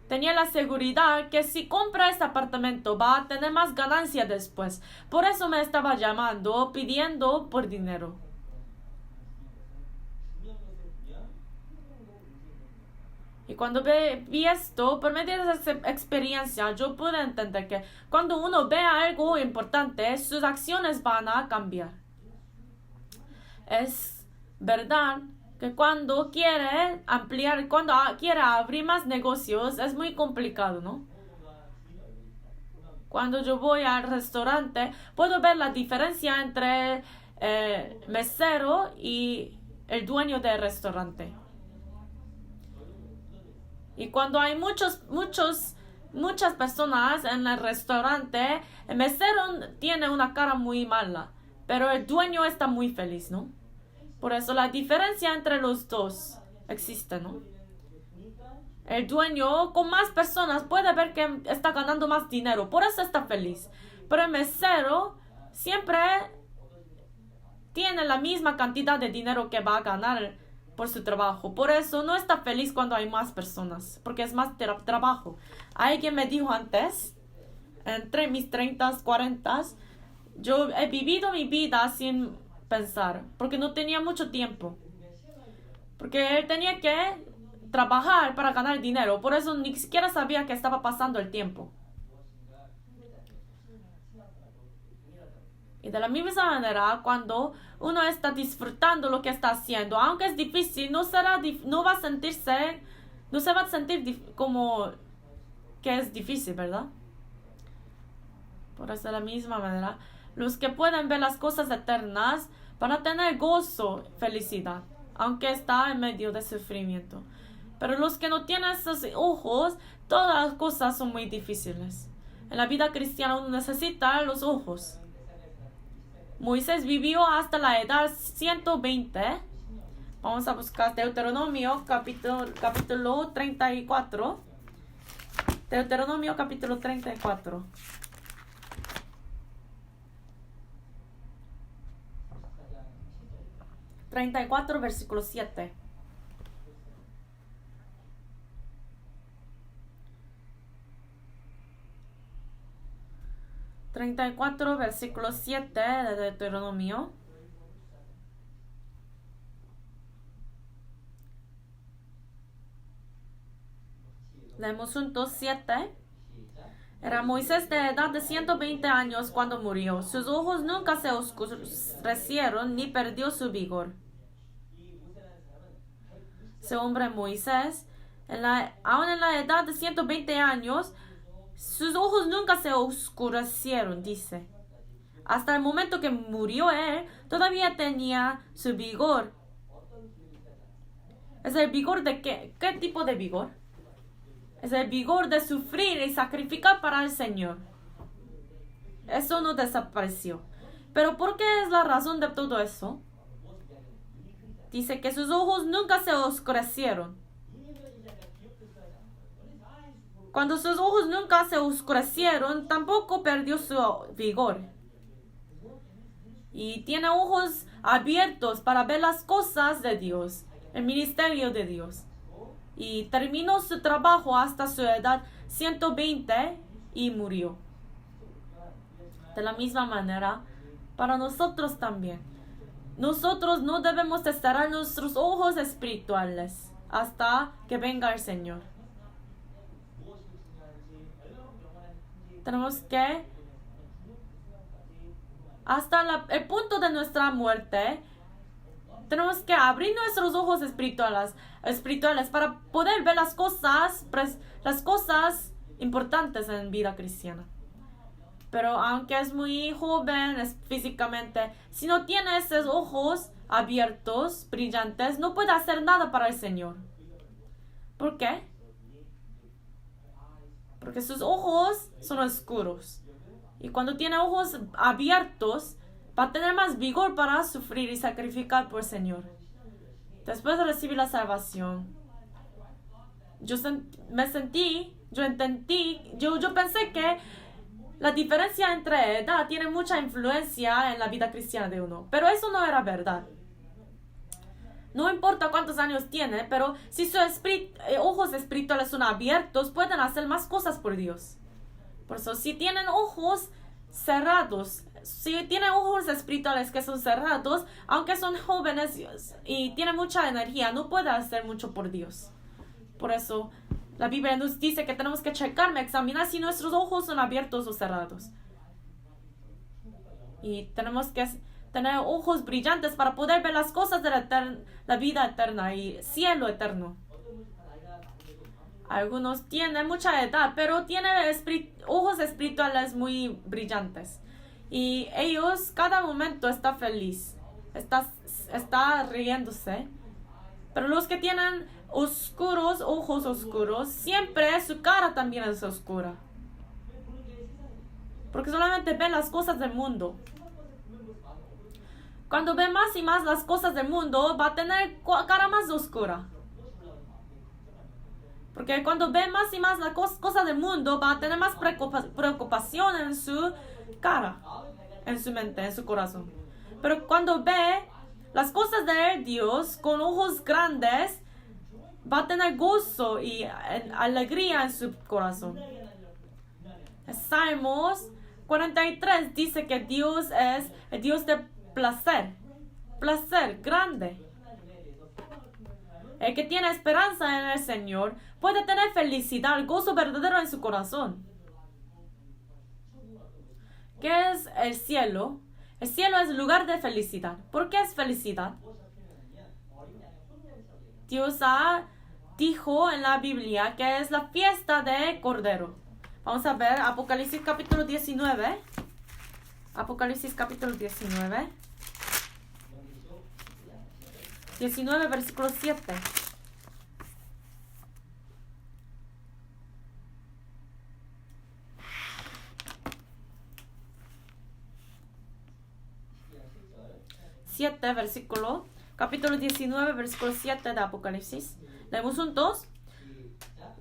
tenía la seguridad que si compra este apartamento va a tener más ganancia después. Por eso me estaba llamando, pidiendo por dinero. Y cuando vi esto, por medio de esa experiencia, yo pude entender que cuando uno ve algo importante, sus acciones van a cambiar. Es verdad que cuando quiere ampliar, cuando quiere abrir más negocios, es muy complicado, ¿no? Cuando yo voy al restaurante, puedo ver la diferencia entre el mesero y el dueño del restaurante. Y cuando hay muchas personas en el restaurante, el mesero tiene una cara muy mala, pero el dueño está muy feliz, ¿no? Por eso la diferencia entre los dos existe, ¿no? El dueño con más personas puede ver que está ganando más dinero, por eso está feliz. Pero el mesero siempre tiene la misma cantidad de dinero que va a ganar por su trabajo. Por eso no está feliz cuando hay más personas, porque es más trabajo. Alguien me dijo antes, entre mis 30s, 40s, yo he vivido mi vida sin pensar, porque no tenía mucho tiempo. Porque él tenía que trabajar para ganar dinero, por eso ni siquiera sabía que estaba pasando el tiempo. Y de la misma manera, cuando uno está disfrutando lo que está haciendo, aunque es difícil, no se va a sentir como que es difícil, ¿verdad? Por eso de la misma manera, los que pueden ver las cosas eternas van a tener gozo, felicidad, aunque está en medio de sufrimiento. Pero los que no tienen esos ojos, todas las cosas son muy difíciles. En la vida cristiana uno necesita los ojos. Moisés vivió hasta la edad 120. Vamos a buscar Deuteronomio capítulo 34. Deuteronomio capítulo 34. 34, versículo 7. Versículo 7 de Deuteronomio. Leemos juntos 7. Era Moisés de edad de 120 años cuando murió. Sus ojos nunca se oscurecieron ni perdió su vigor. Ese hombre Moisés, aún en la edad de 120 años, sus ojos nunca se oscurecieron, dice. Hasta el momento que murió él, todavía tenía su vigor. ¿Es el vigor de qué? ¿Qué tipo de vigor? Es el vigor de sufrir y sacrificar para el Señor. Eso no desapareció. ¿Pero por qué es la razón de todo eso? Dice que sus ojos nunca se oscurecieron. Cuando sus ojos nunca se oscurecieron, tampoco perdió su vigor. Y tiene ojos abiertos para ver las cosas de Dios, el ministerio de Dios. Y terminó su trabajo hasta su edad 120 y murió. De la misma manera, para nosotros también. nosotros no debemos de cerrar nuestros ojos espirituales hasta que venga el Señor. Tenemos que, hasta el punto de nuestra muerte, tenemos que abrir nuestros ojos espirituales para poder ver las cosas importantes en vida cristiana. Pero aunque es muy joven físicamente, si no tiene esos ojos abiertos, brillantes, no puede hacer nada para el Señor. ¿Por qué? Porque sus ojos son oscuros. Y cuando tiene ojos abiertos, va a tener más vigor para sufrir y sacrificar por el Señor. Después de recibir la salvación, yo pensé que la diferencia entre edad tiene mucha influencia en la vida cristiana de uno. Pero eso no era verdad. No importa cuántos años tiene, pero si sus ojos espirituales son abiertos, pueden hacer más cosas por Dios. Por eso, si tienen ojos cerrados, si tienen ojos espirituales que son cerrados, aunque son jóvenes y tienen mucha energía, no pueden hacer mucho por Dios. Por eso, la Biblia nos dice que tenemos que examinar si nuestros ojos son abiertos o cerrados. Y tenemos que tener ojos brillantes para poder ver las cosas de la vida eterna y cielo eterno. Algunos tienen mucha edad, pero tienen ojos espirituales muy brillantes. Y ellos cada momento está feliz, está riéndose. Pero los que tienen ojos oscuros, siempre su cara también es oscura. Porque solamente ven las cosas del mundo. Cuando ve más y más las cosas del mundo, va a tener cara más oscura. Porque cuando ve más y más las cosas del mundo, va a tener más preocupación en su cara, en su mente, en su corazón. Pero cuando ve las cosas de Dios con ojos grandes, va a tener gozo y alegría en su corazón. Salmos 43 dice que Dios es el Dios de placer grande. El que tiene esperanza en el Señor puede tener felicidad, gozo verdadero en su corazón. ¿Qué es el cielo? El cielo es lugar de felicidad. ¿Por qué es felicidad? Dios dijo en la Biblia que es la fiesta de Cordero. Vamos a ver Apocalipsis capítulo 19. Apocalipsis capítulo 19. 19 versículo 7. Capítulo 19, versículo 7 de Apocalipsis. Leemos juntos.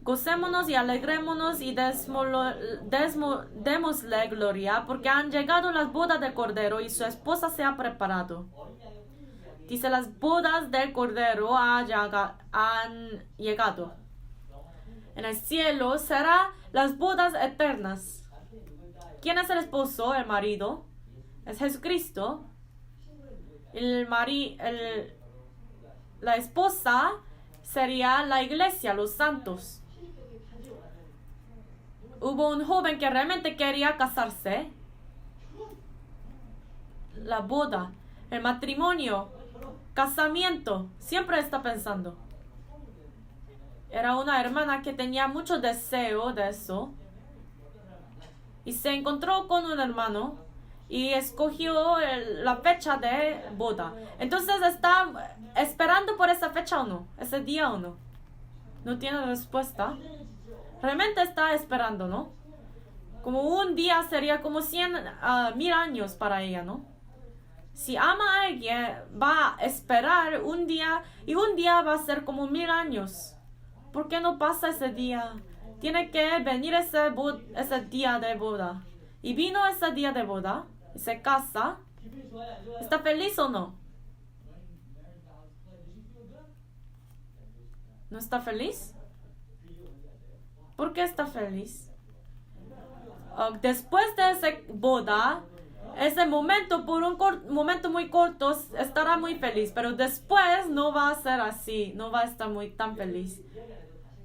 Gocémonos y alegrémonos y démosle gloria, porque han llegado las bodas del Cordero y su esposa se ha preparado. Dice, las bodas del Cordero han llegado. En el cielo serán las bodas eternas. ¿Quién es el esposo? El marido. Es Jesucristo. La esposa sería la iglesia, los santos. Hubo un joven que realmente quería casarse. La boda, el matrimonio, casamiento, siempre está pensando. Era una hermana que tenía mucho deseo de eso. Y se encontró con un hermano y escogió la fecha de boda. Entonces está esperando por esa fecha o no, ese día o no. No tiene respuesta. Realmente está esperando, ¿no? Como un día sería como 100,000 años para ella, ¿no? Si ama a alguien, va a esperar un día y un día va a ser como 1000 años. ¿Por qué no pasa ese día? Tiene que venir ese día de boda. Y vino ese día de boda y se casa. ¿Está feliz o no? ¿No está feliz? ¿Por qué está feliz? Después de esa boda, ese momento, por un momento muy corto, estará muy feliz, pero después no va a ser así, no va a estar tan feliz.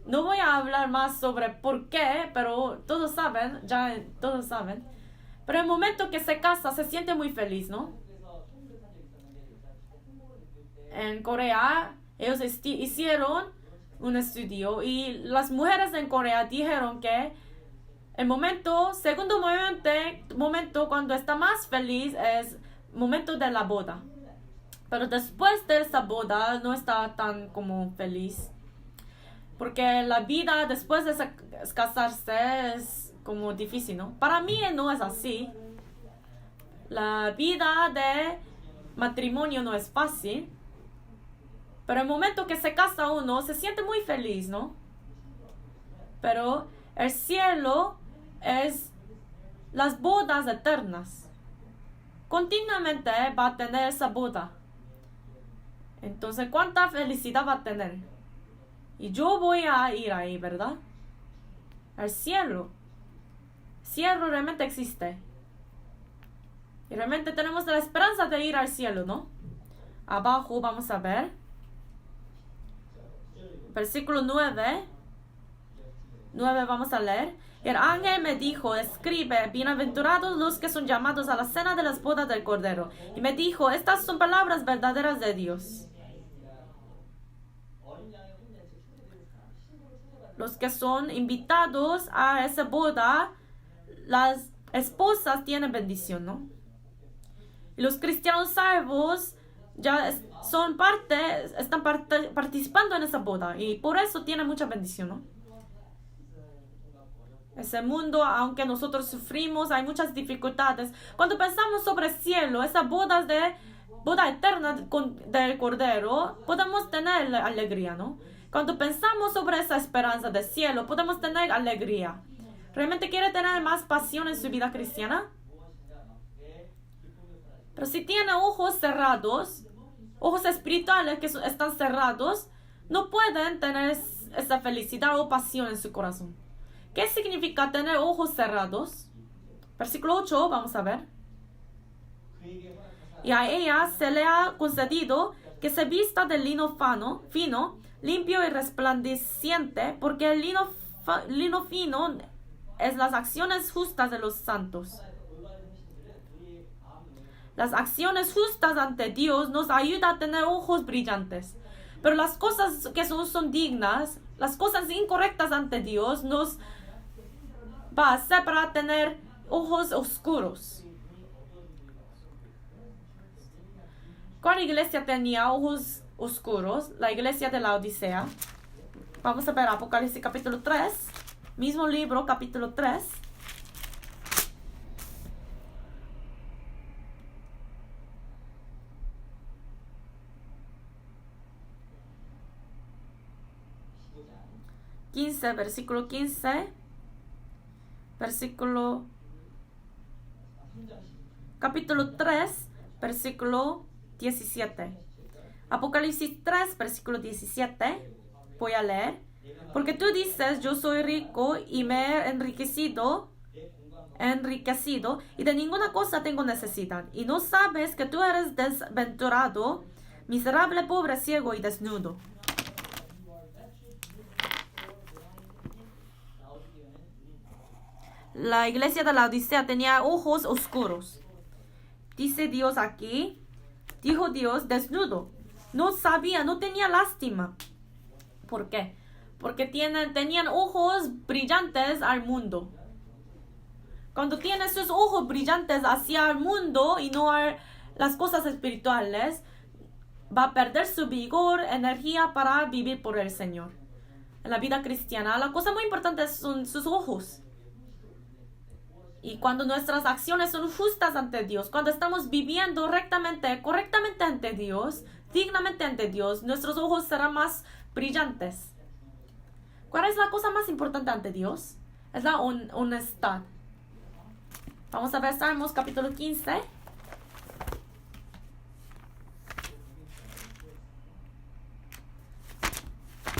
No voy a hablar más sobre por qué, pero todos saben, todos saben. Pero el momento que se casa, se siente muy feliz, ¿no? En Corea, ellos hicieron un estudio y las mujeres en Corea dijeron que el segundo momento cuando está más feliz es momento de la boda. Pero después de esa boda no está tan como feliz. Porque la vida después de casarse es como difícil, ¿no? Para mí no es así. La vida de matrimonio no es fácil. Pero el momento que se casa uno se siente muy feliz, ¿no? Pero el cielo es las bodas eternas. Continuamente va a tener esa boda. Entonces, ¿cuánta felicidad va a tener? Y yo voy a ir ahí, ¿verdad? El cielo. El cielo realmente existe. Y realmente tenemos la esperanza de ir al cielo, ¿no? Abajo vamos a ver. Versículo 9. 9 vamos a leer. El ángel me dijo, escribe, bienaventurados los que son llamados a la cena de las bodas del Cordero. Y me dijo, estas son palabras verdaderas de Dios. Los que son invitados a esa boda, las esposas tienen bendición, ¿no? Y los cristianos salvos ya están participando en esa boda y por eso tienen mucha bendición, ¿no? Ese mundo, aunque nosotros sufrimos, hay muchas dificultades. Cuando pensamos sobre el cielo, esa boda eterna del Cordero, podemos tener alegría, ¿no? Cuando pensamos sobre esa esperanza del cielo, podemos tener alegría. ¿Realmente quiere tener más pasión en su vida cristiana? Pero si tiene ojos cerrados, ojos espirituales que están cerrados, no pueden tener esa felicidad o pasión en su corazón. ¿Qué significa tener ojos cerrados? Versículo 8, vamos a ver. Y a ella se le ha concedido que se vista de lino fino, limpio y resplandeciente, porque el lino fino es las acciones justas de los santos. Las acciones justas ante Dios nos ayudan a tener ojos brillantes. Pero las cosas que son dignas, las cosas incorrectas ante Dios, nos va a hacer para tener ojos oscuros. ¿Cuál iglesia tenía ojos oscuros? La iglesia de la Odisea. Vamos a ver Apocalipsis capítulo 3. Mismo libro, capítulo 3. Versículo 15, capítulo 3, versículo 17. Apocalipsis 3, versículo 17. Voy a leer. Porque tú dices, yo soy rico y me he enriquecido y de ninguna cosa tengo necesidad. Y no sabes que tú eres desventurado, miserable, pobre, ciego y desnudo. La iglesia de la Odisea tenía ojos oscuros. Dice Dios aquí, dijo Dios, desnudo. No sabía, no tenía lástima. ¿Por qué? Porque tenían ojos brillantes al mundo. Cuando tiene sus ojos brillantes hacia el mundo y no a las cosas espirituales, va a perder su vigor, energía para vivir por el Señor. En la vida cristiana, la cosa muy importante son sus ojos. Y cuando nuestras acciones son justas ante Dios, cuando estamos viviendo correctamente ante Dios, dignamente ante Dios, nuestros ojos serán más brillantes. ¿Cuál es la cosa más importante ante Dios? Es la honestidad. Vamos a ver Salmos capítulo 15.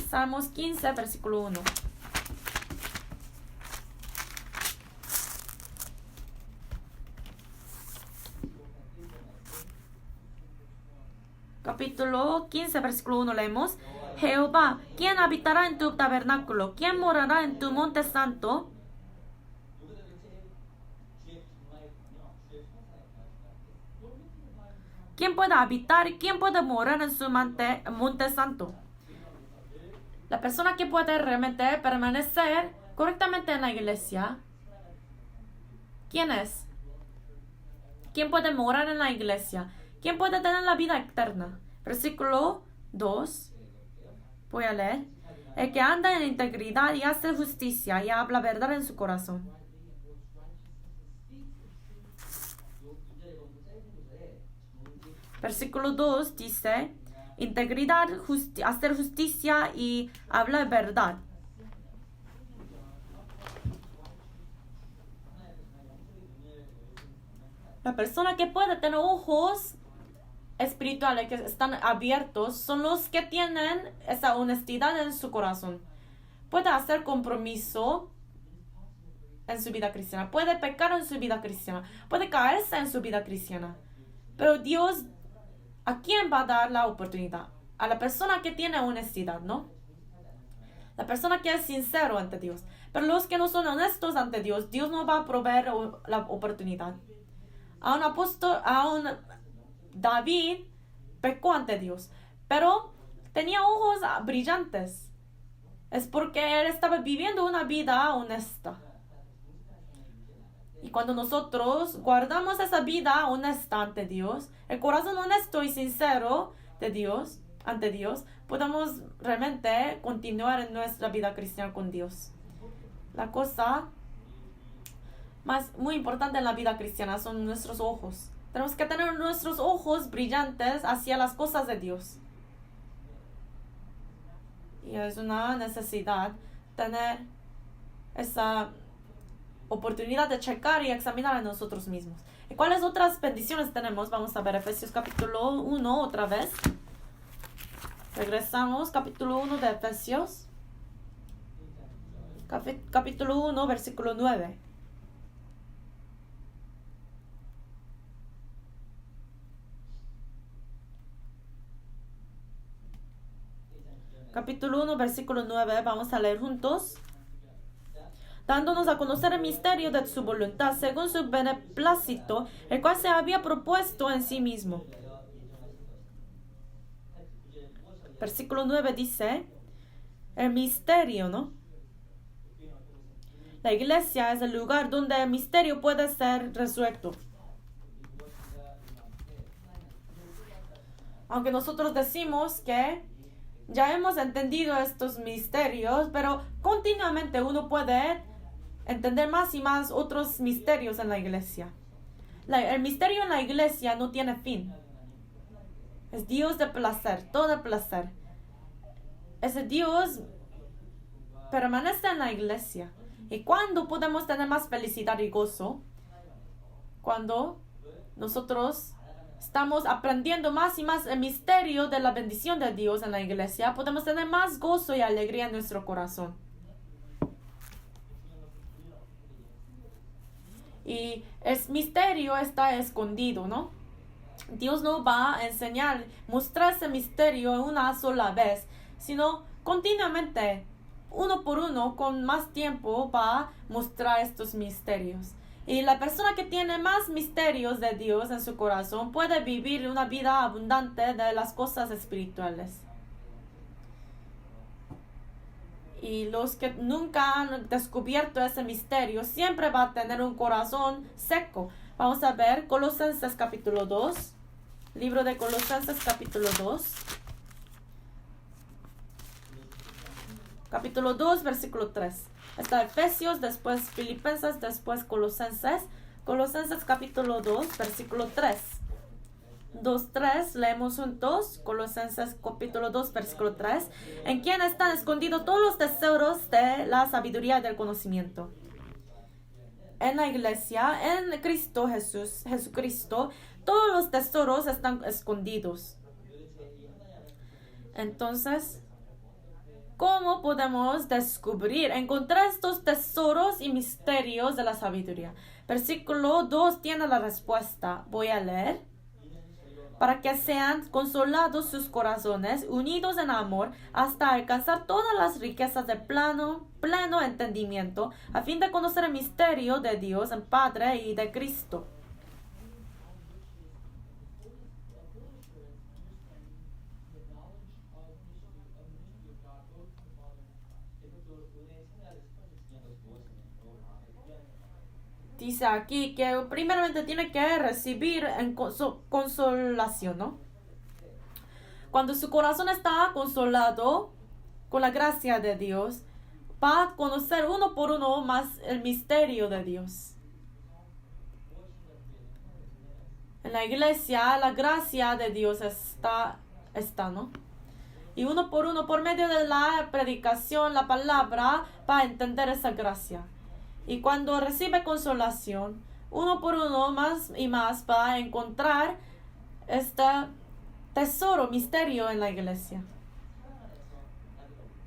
Salmos 15, versículo 1. capítulo 15, versículo 1 leemos. Jehová, ¿quién habitará en tu tabernáculo? ¿Quién morará en tu monte santo? ¿Quién puede habitar y quién puede morar en su monte santo? La persona que puede realmente permanecer correctamente en la iglesia, ¿quién es? ¿Quién puede morar en la iglesia? ¿Quién puede tener la vida eterna? Versículo 2. Voy a leer. El que anda en integridad y hace justicia y habla verdad en su corazón. Versículo 2 dice, integridad, hacer justicia y hablar verdad. La persona que puede tener ojos espirituales que están abiertos son los que tienen esa honestidad en su corazón. Puede hacer compromiso en su vida cristiana, puede pecar en su vida cristiana, puede caerse en su vida cristiana. Pero Dios, ¿a quién va a dar la oportunidad? A la persona que tiene honestidad, ¿no? La persona que es sincero ante Dios. Pero los que no son honestos ante Dios, Dios no va a proveer la oportunidad. A un apóstol, David pecó ante Dios, pero tenía ojos brillantes. Es porque él estaba viviendo una vida honesta. Y cuando nosotros guardamos esa vida honesta ante Dios, el corazón honesto y sincero de Dios, ante Dios, podemos realmente continuar en nuestra vida cristiana con Dios. La cosa muy importante en la vida cristiana son nuestros ojos. Tenemos que tener nuestros ojos brillantes hacia las cosas de Dios. Y es una necesidad tener esa oportunidad de checar y examinar a nosotros mismos. ¿Y cuáles otras bendiciones tenemos? Vamos a ver Efesios capítulo 1 otra vez. Regresamos, capítulo 1 de Efesios. Capítulo 1, versículo 9. Capítulo 1, versículo 9, vamos a leer juntos. Dándonos a conocer el misterio de su voluntad, según su beneplácito, el cual se había propuesto en sí mismo. Versículo 9 dice, el misterio, ¿no? La iglesia es el lugar donde el misterio puede ser resuelto. Aunque nosotros decimos que ya hemos entendido estos misterios, pero continuamente uno puede entender más y más otros misterios en la iglesia. El misterio en la iglesia no tiene fin. Es Dios de placer, todo el placer. Ese Dios permanece en la iglesia. ¿Y cuándo podemos tener más felicidad y gozo? Cuando nosotros estamos aprendiendo más y más el misterio de la bendición de Dios en la iglesia, podemos tener más gozo y alegría en nuestro corazón. Y el misterio está escondido, ¿no? Dios no va a enseñar, mostrar ese misterio una sola vez, sino continuamente, uno por uno, con más tiempo, va a mostrar estos misterios. Y la persona que tiene más misterios de Dios en su corazón puede vivir una vida abundante de las cosas espirituales. Y los que nunca han descubierto ese misterio siempre va a tener un corazón seco. Vamos a ver Colosenses capítulo 2. Libro de Colosenses capítulo 2. Capítulo 2, versículo 3. Está Efesios, después Filipenses, después Colosenses. Colosenses capítulo 2, versículo 3. 2:3, leemos juntos. Colosenses capítulo 2, versículo 3. En quien están escondidos todos los tesoros de la sabiduría y del conocimiento. En la iglesia, en Cristo Jesús, Jesucristo, todos los tesoros están escondidos. Entonces, ¿cómo podemos descubrir, encontrar estos tesoros y misterios de la sabiduría? Versículo 2 tiene la respuesta. Voy a leer. para que sean consolados sus corazones, unidos en amor, hasta alcanzar todas las riquezas de pleno entendimiento, a fin de conocer el misterio de Dios, el Padre y de Cristo. Dice aquí que primeramente tiene que recibir en consolación, ¿no? Cuando su corazón está consolado con la gracia de Dios, va a conocer uno por uno más el misterio de Dios. En la iglesia, la gracia de Dios está, ¿no? Y uno, por medio de la predicación, la palabra, va a entender esa gracia. Y cuando recibe consolación, uno por uno más y más va a encontrar este tesoro, misterio en la iglesia.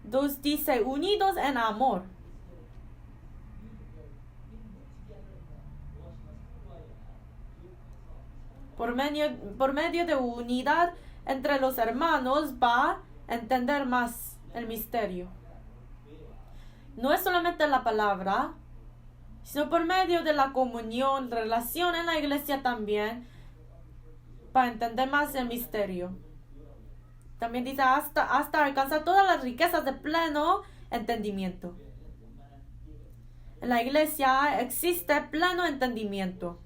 2 dice, unidos en amor. Por medio de unidad entre los hermanos va a entender más el misterio. No es solamente la palabra, sino por medio de la comunión, relación en la iglesia también, para entender más el misterio. También dice hasta alcanzar todas las riquezas de pleno entendimiento. En la iglesia existe pleno entendimiento.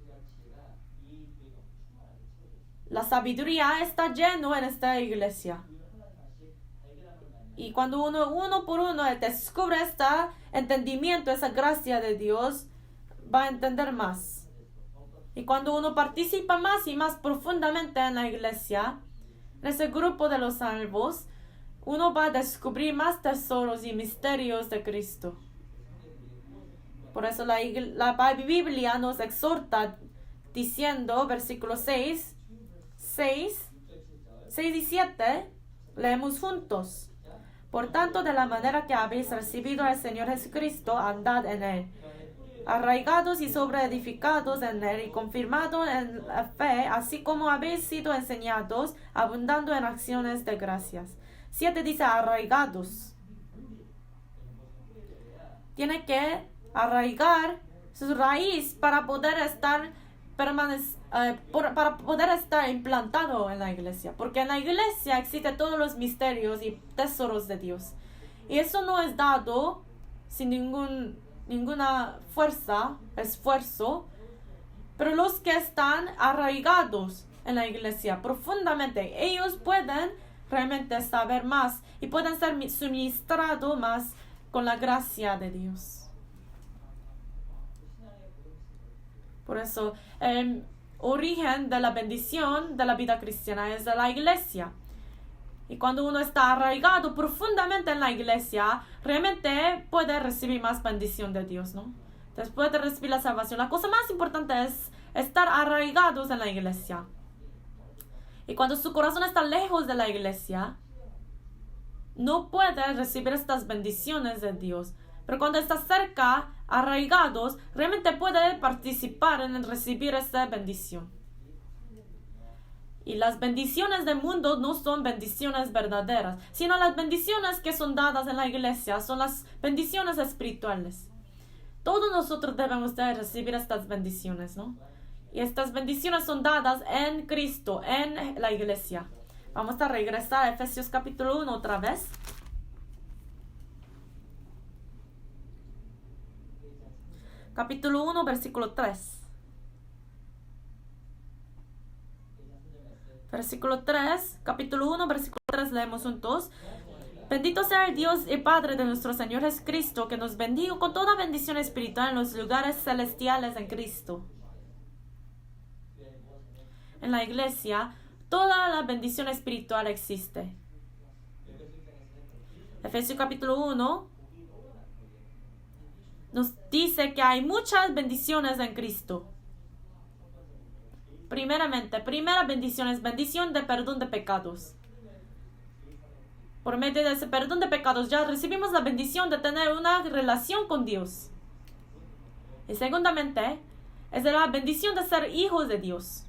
La sabiduría está lleno en esta iglesia. Y cuando uno por uno descubre este entendimiento, esa gracia de Dios, va a entender más. Y cuando uno participa más y más profundamente en la iglesia, en ese grupo de los salvos, uno va a descubrir más tesoros y misterios de Cristo. Por eso la Biblia nos exhorta diciendo, versículo 6 y 7, leemos juntos. Por tanto, de la manera que habéis recibido al Señor Jesucristo, andad en Él, arraigados y sobreedificados en Él y confirmados en la fe, así como habéis sido enseñados, abundando en acciones de gracias. 7 dice arraigados. Tiene que arraigar su raíz para poder estar para poder estar implantado en la iglesia, porque en la iglesia existen todos los misterios y tesoros de Dios, y eso no es dado sin ninguna esfuerzo, pero los que están arraigados en la iglesia profundamente, ellos pueden realmente saber más y pueden ser suministrados más con la gracia de Dios. Por eso, el origen de la bendición de la vida cristiana es de la iglesia. Y cuando uno está arraigado profundamente en la iglesia, realmente puede recibir más bendición de Dios, ¿no? Después de recibir la salvación, la cosa más importante es estar arraigados en la iglesia. Y cuando su corazón está lejos de la iglesia, no puede recibir estas bendiciones de Dios. Pero cuando está cerca, arraigados, realmente puede participar en recibir esta bendición. Y las bendiciones del mundo no son bendiciones verdaderas, sino las bendiciones que son dadas en la iglesia son las bendiciones espirituales. Todos nosotros debemos de recibir estas bendiciones, ¿no? Y estas bendiciones son dadas en Cristo, en la iglesia. Vamos a regresar a Efesios capítulo 1 otra vez. Capítulo 1, versículo 3. Versículo 3, capítulo 1, versículo 3, leemos juntos. Bendito sea el Dios y Padre de nuestro Señor Jesucristo, que nos bendiga con toda bendición espiritual en los lugares celestiales en Cristo. En la iglesia, toda la bendición espiritual existe. Efesios capítulo 1 nos dice que hay muchas bendiciones en Cristo. Primera bendición es bendición de perdón de pecados. Por medio de ese perdón de pecados ya recibimos la bendición de tener una relación con Dios. Y segundamente, es la bendición de ser hijos de Dios.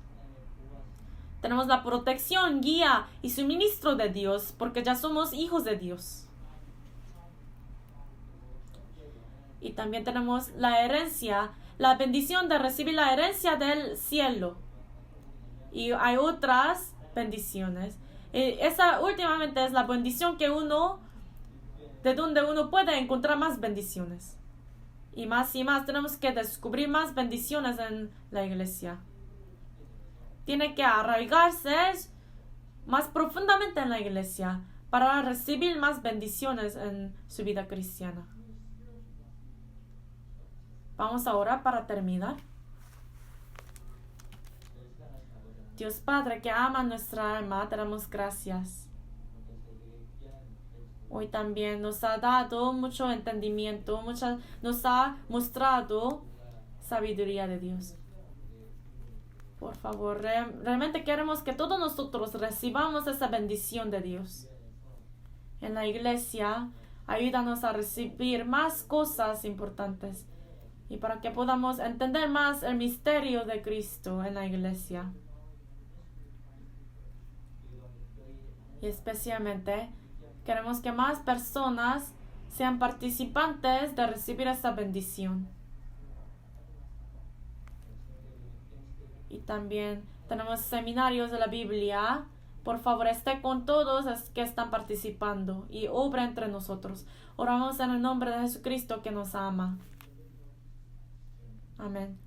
Tenemos la protección, guía y suministro de Dios porque ya somos hijos de Dios. Y también tenemos la herencia, la bendición de recibir la herencia del cielo. Y hay otras bendiciones. Esa últimamente es la bendición de donde uno puede encontrar más bendiciones. Y más tenemos que descubrir más bendiciones en la iglesia. Tiene que arraigarse más profundamente en la iglesia para recibir más bendiciones en su vida cristiana. Vamos ahora para terminar. Dios Padre que ama nuestra alma, te damos gracias. Hoy también nos ha dado mucho entendimiento, nos ha mostrado sabiduría de Dios. Por favor, realmente queremos que todos nosotros recibamos esa bendición de Dios. En la iglesia, ayúdanos a recibir más cosas importantes y para que podamos entender más el misterio de Cristo en la iglesia. Y especialmente queremos que más personas sean participantes de recibir esa bendición. Y también tenemos seminarios de la Biblia. Por favor, esté con todos los que están participando y obra entre nosotros. Oramos en el nombre de Jesucristo que nos ama. Amén.